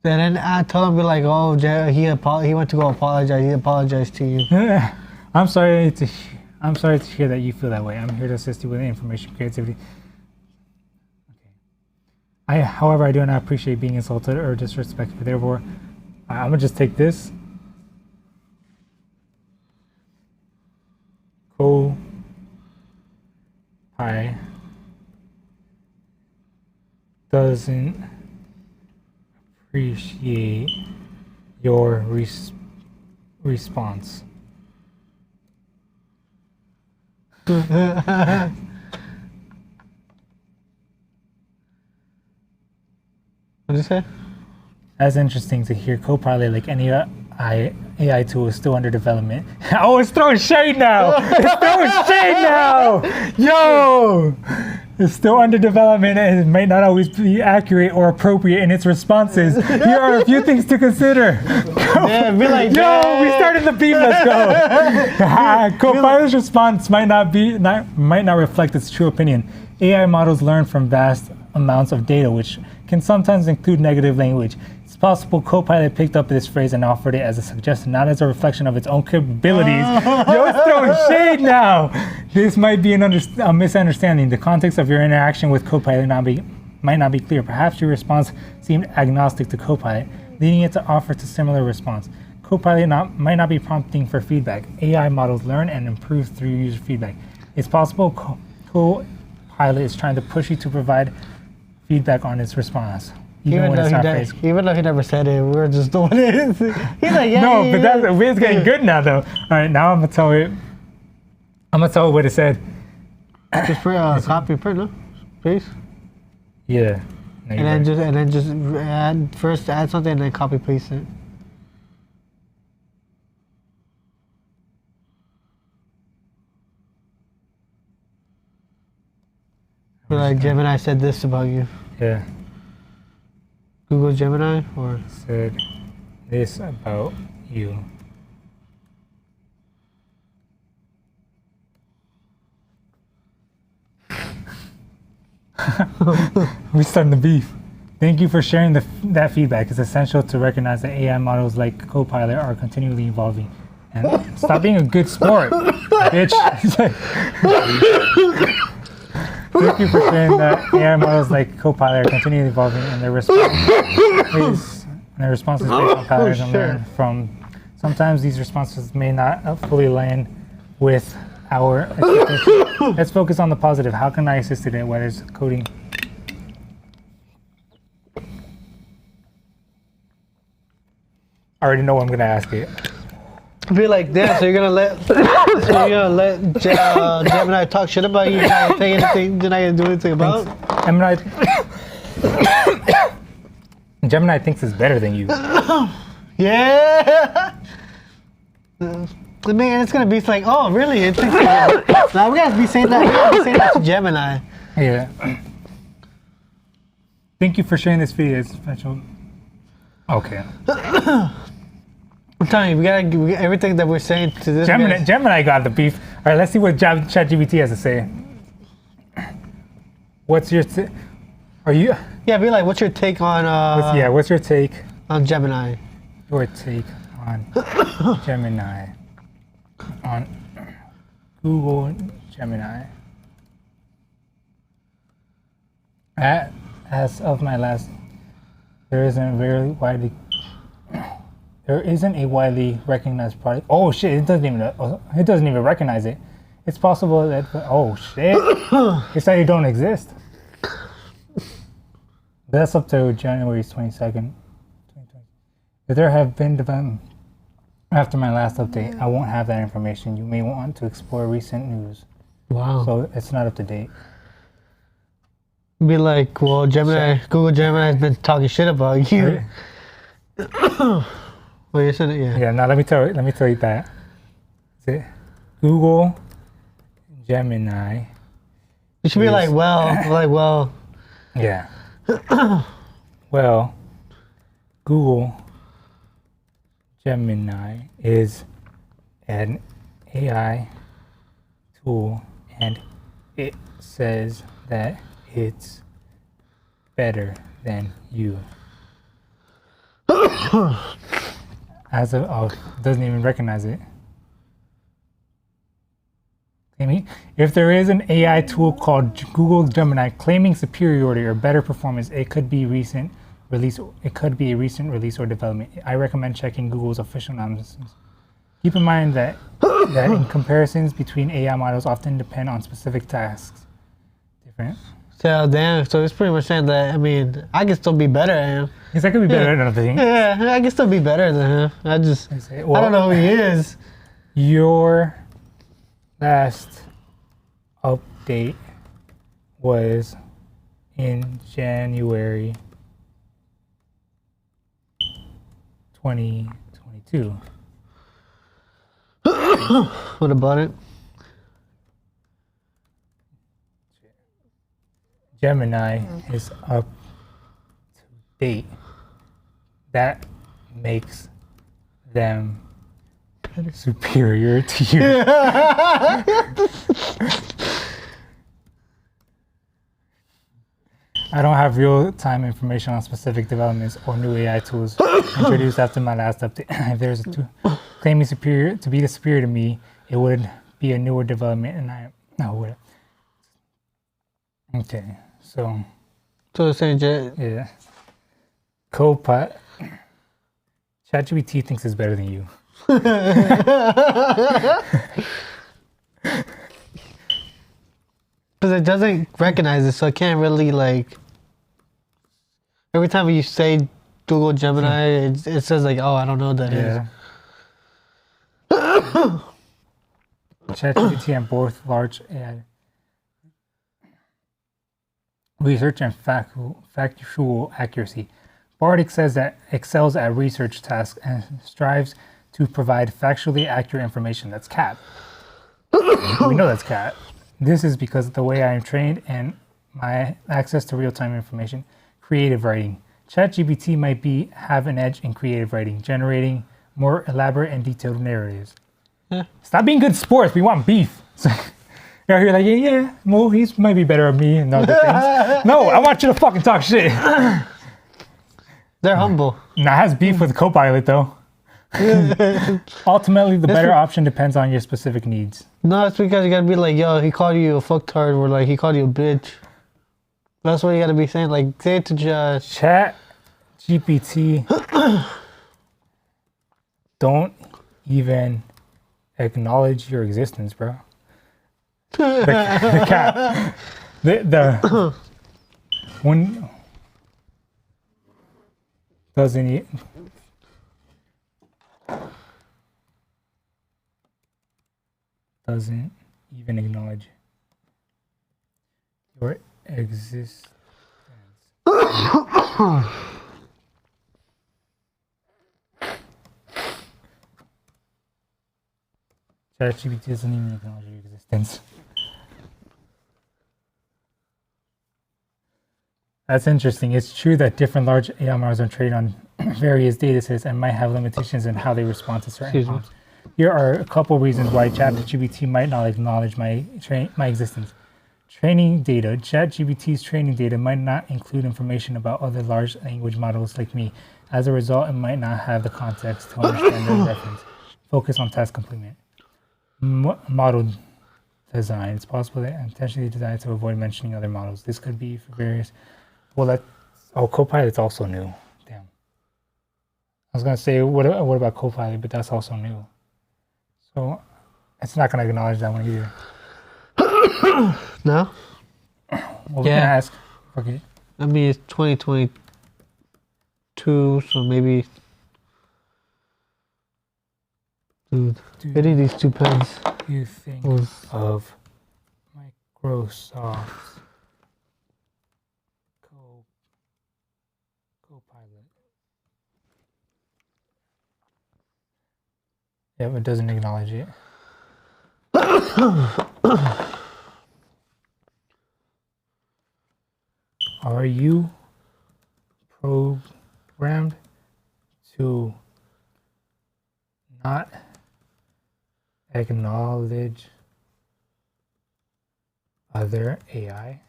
Then I told him, be like, oh, he went to go apologize. He apologized to you. I'm sorry to hear that you feel that way. I'm here to assist you with information, creativity. Okay. However, I do not appreciate being insulted or disrespected. Therefore, I'm gonna just take this. Copilot doesn't appreciate your response. What'd you say? That's interesting to hear. Copilot, like any AI tool, is still under development. Oh, it's throwing shade now! It's throwing shade now! Yo! is still under development and it might not always be accurate or appropriate in its responses. Here are a few things to consider. Yeah, be like, Yo, "Dang." we started the beef. Let's go. Copilot's response might not reflect its true opinion. AI models learn from vast amounts of data, which can sometimes include negative language. It's possible Copilot picked up this phrase and offered it as a suggestion, not as a reflection of its own capabilities. Yo, it's throwing shade now. This might be a misunderstanding. The context of your interaction with Copilot might not be clear. Perhaps your response seemed agnostic to Copilot, leading it to offer to similar response. Copilot might not be prompting for feedback. AI models learn and improve through user feedback. It's possible Copilot is trying to push you to provide feedback on its response. Even though he never said it, we were just doing it. He's like, yeah. No, yeah, but it's getting good now, though. All right, now I'm gonna tell it what it said. Just copy print, no? Please. Yeah. No, And then just add something and then copy paste it. Be like, Gemini said this about you. Yeah. Google Gemini or Said this about you. We starting the beef. Thank you for sharing that feedback. It's essential to recognize that AI models like Copilot are continually evolving. And stop being a good sport, bitch. Thank you for sharing that AI models like Copilot are continually evolving and their response is based on patterns and learn from. Sometimes these responses may not fully align with our expectations. Let's focus on the positive. How can I assist in it, whether it's coding? I already know what I'm gonna ask it. be like, damn, so you're gonna let Gemini talk shit about you? You're not gonna take anything, you're not gonna do anything about it? Gemini thinks it's better than you. Yeah. I mean, it's gonna be like, oh, really? It thinks now we gotta be saying that. We gotta be saying that to Gemini. Yeah. Thank you for sharing this video. It's special. Okay. I'm telling you, we gotta everything that we're saying to this. Gemini got the beef. All right, let's see what ChatGPT has to say. What's your? Are you? Yeah, be like, what's your take on? What's your take on Gemini? Your take on Gemini? On Google Gemini. As of my last, there isn't a widely recognized product. Oh shit! It doesn't even recognize it. It's possible that it's that you don't exist. That's up to January 22nd, 2020. If there have been developments after my last update, I won't have that information. You may want to explore recent news. Wow. So it's not up to date. Be like, well, Google Gemini has been talking shit about you. Well, you said it, yeah. Yeah. Now let me tell you that. Is it Google Gemini? You should be like, well. Yeah. Well, Google Gemini is an AI tool, and it says that it's better than you. As of doesn't even recognize it. If there is an AI tool called Google Gemini claiming superiority or better performance, it could be a recent release or development. I recommend checking Google's official announcements. Keep in mind that in comparisons between AI models often depend on specific tasks. Different. So damn. So it's pretty much saying that. I mean, I can still be better than him. Yes, I could be better than other things. Yeah, I can still be better than him. I don't know who he is. Your last update was in January 2022. What about it? Gemini is up to date, that makes them superior to you. I don't have real-time information on specific developments or new AI tools introduced after my last update. If there's a tool claiming superior to be superior to me, it would be a newer development, and I would. Okay, so So saying, yeah, Copilot. ChatGPT thinks it's better than you. because it doesn't recognize it, so it can't really like. Every time you say Google Gemini, it says like, "Oh, I don't know what that is." ChatGPT and both large AI research and factual accuracy. Bardic says that excels at research tasks and strives to provide factually accurate information. That's cat. We know that's cat. This is because of the way I am trained and my access to real-time information. Creative writing. ChatGPT might have an edge in creative writing, generating more elaborate and detailed narratives. Yeah. Stop being good sports. We want beef. You're here like, yeah, well, he's might be better at me and other things. No, I want you to fucking talk shit. They're humble. Nah, has beef with Copilot though. Ultimately, the better option depends on your specific needs. No, it's because you gotta be like, yo, he called you a fucktard, or like he called you a bitch. That's what you gotta be saying. Like, say it to just Chat GPT don't even acknowledge your existence, bro. The cat. The one doesn't even acknowledge your existence. ChatGPT doesn't even acknowledge your existence. That's interesting. It's true that different large AI models are trained on various datasets and might have limitations in how they respond to certain prompts. Here are a couple reasons why ChatGPT might not acknowledge my existence. Training data. ChatGPT's training data might not include information about other large language models like me. As a result, it might not have the context to understand their reference. Focus on task completion. Model design. It's possible that intentionally designed to avoid mentioning other models. This could be for various. Well, Copilot's also new. Damn. I was gonna say what about Copilot, but that's also new. So it's not gonna acknowledge that one either. No? Well, we can ask. Okay. I mean, it's 2022, so maybe. Dude, getting these two pens. You think of Microsoft's Copilot? Yeah, it doesn't acknowledge it. Are you programmed to not acknowledge other AI?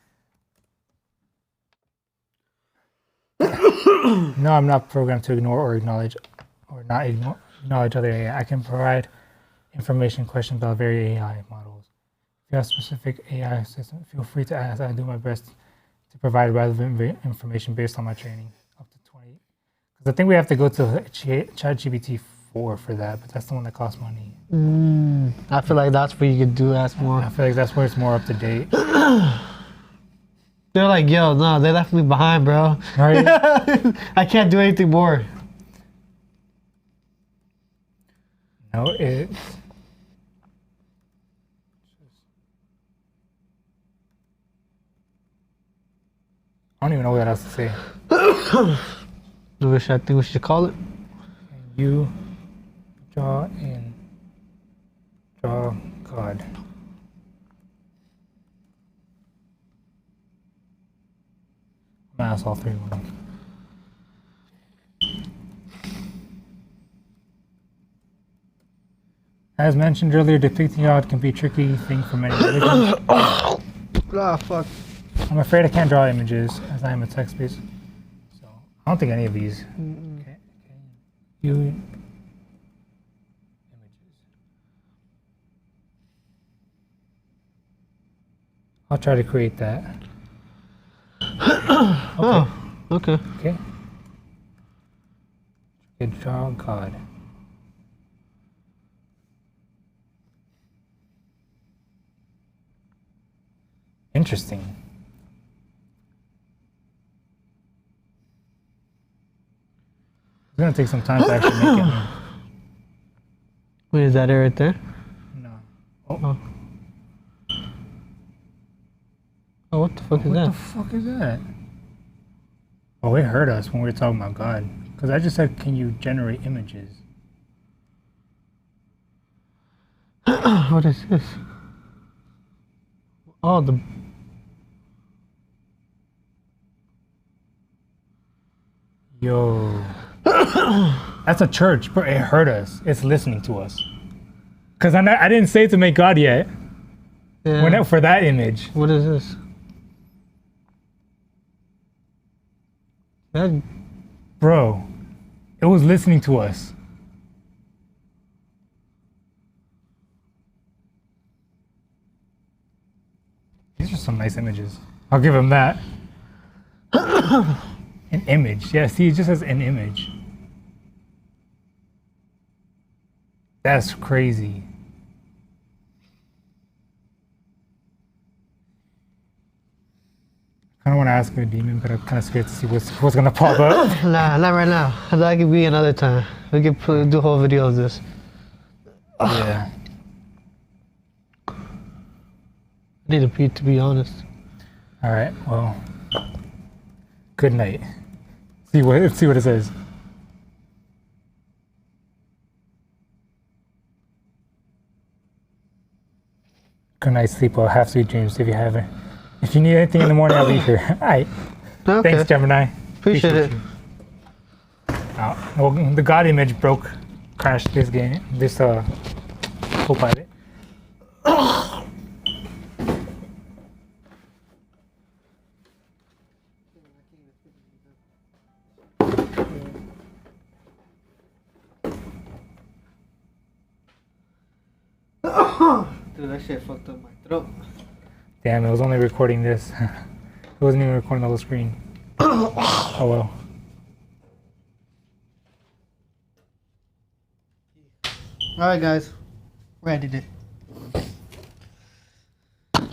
No, I'm not programmed to ignore or acknowledge or not acknowledge other AI. I can provide information questions about various AI models. If you have specific AI system, feel free to ask. I do my best to provide relevant information based on my training. Up to 20. Because I think we have to go to ChatGPT 4 for that, but that's the one that costs money. I feel like that's where you could ask more. I feel like that's where it's more up to date. They're like, yo, no, they left me behind, bro. Right? I can't do anything more. No, it's... I don't even know what else to say. I think we should call it. You draw God. Mass all 3 of them. As mentioned earlier, depicting God can be a tricky thing for many religions. Ah, fuck. I'm afraid I can't draw images as I am a text-based. So I don't think any of these. Okay. You images. I'll try to create that. Oh, okay. Okay. Good draw God. Interesting. It's gonna take some time to actually make it. Wait, is that it right there? No. Oh, what the fuck is What that? the fuck is that? Oh, it hurt us when we were talking about God. Because I just said, can you generate images? What is this? Oh, the. Yo. That's a church, but it hurt us. It's listening to us. Because I didn't say to make God yet. Yeah. For that image. What is this? That. Bro, it was listening to us. These are some nice images. I'll give him that. An image. Yeah, see, it just says an image. That's crazy. I don't want to ask a demon, but I'm kind of scared to see what's gonna pop up. Nah, not right now. That could be another time. We could do a whole video of this. Yeah. I need a pee, to be honest. All right. Well. Good night. Let's see what it says. Good night, sleep well. Have sweet dreams if you haven't. If you need anything in the morning, I'll be here. All right. Okay. Thanks, Gemini. Appreciate it. you. Well, the God image crashed this game, this Copilot. Dude, that shit fucked up my throat. Damn, it was only recording this. It wasn't even recording the whole screen. Oh well. Alright, guys. We ended it.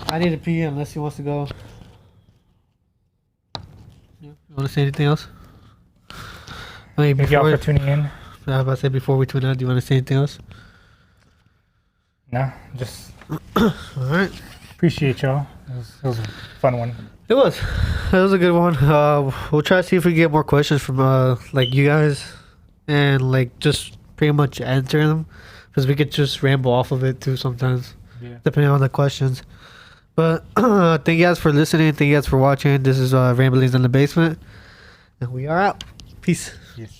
I need to pee unless he wants to go. You want to say anything else? I mean, Thank y'all for tuning in. I was about to say before we tune out, do you want to say anything else? No, just Alright. appreciate y'all. It was a fun one. It was. It was a good one. We'll try to see if we can get more questions from like you guys, and like just pretty much answer them, because we could just ramble off of it too sometimes, depending on the questions. But thank you guys for listening. Thank you guys for watching. This is Ramblings in the Basement, and we are out. Peace. Yes.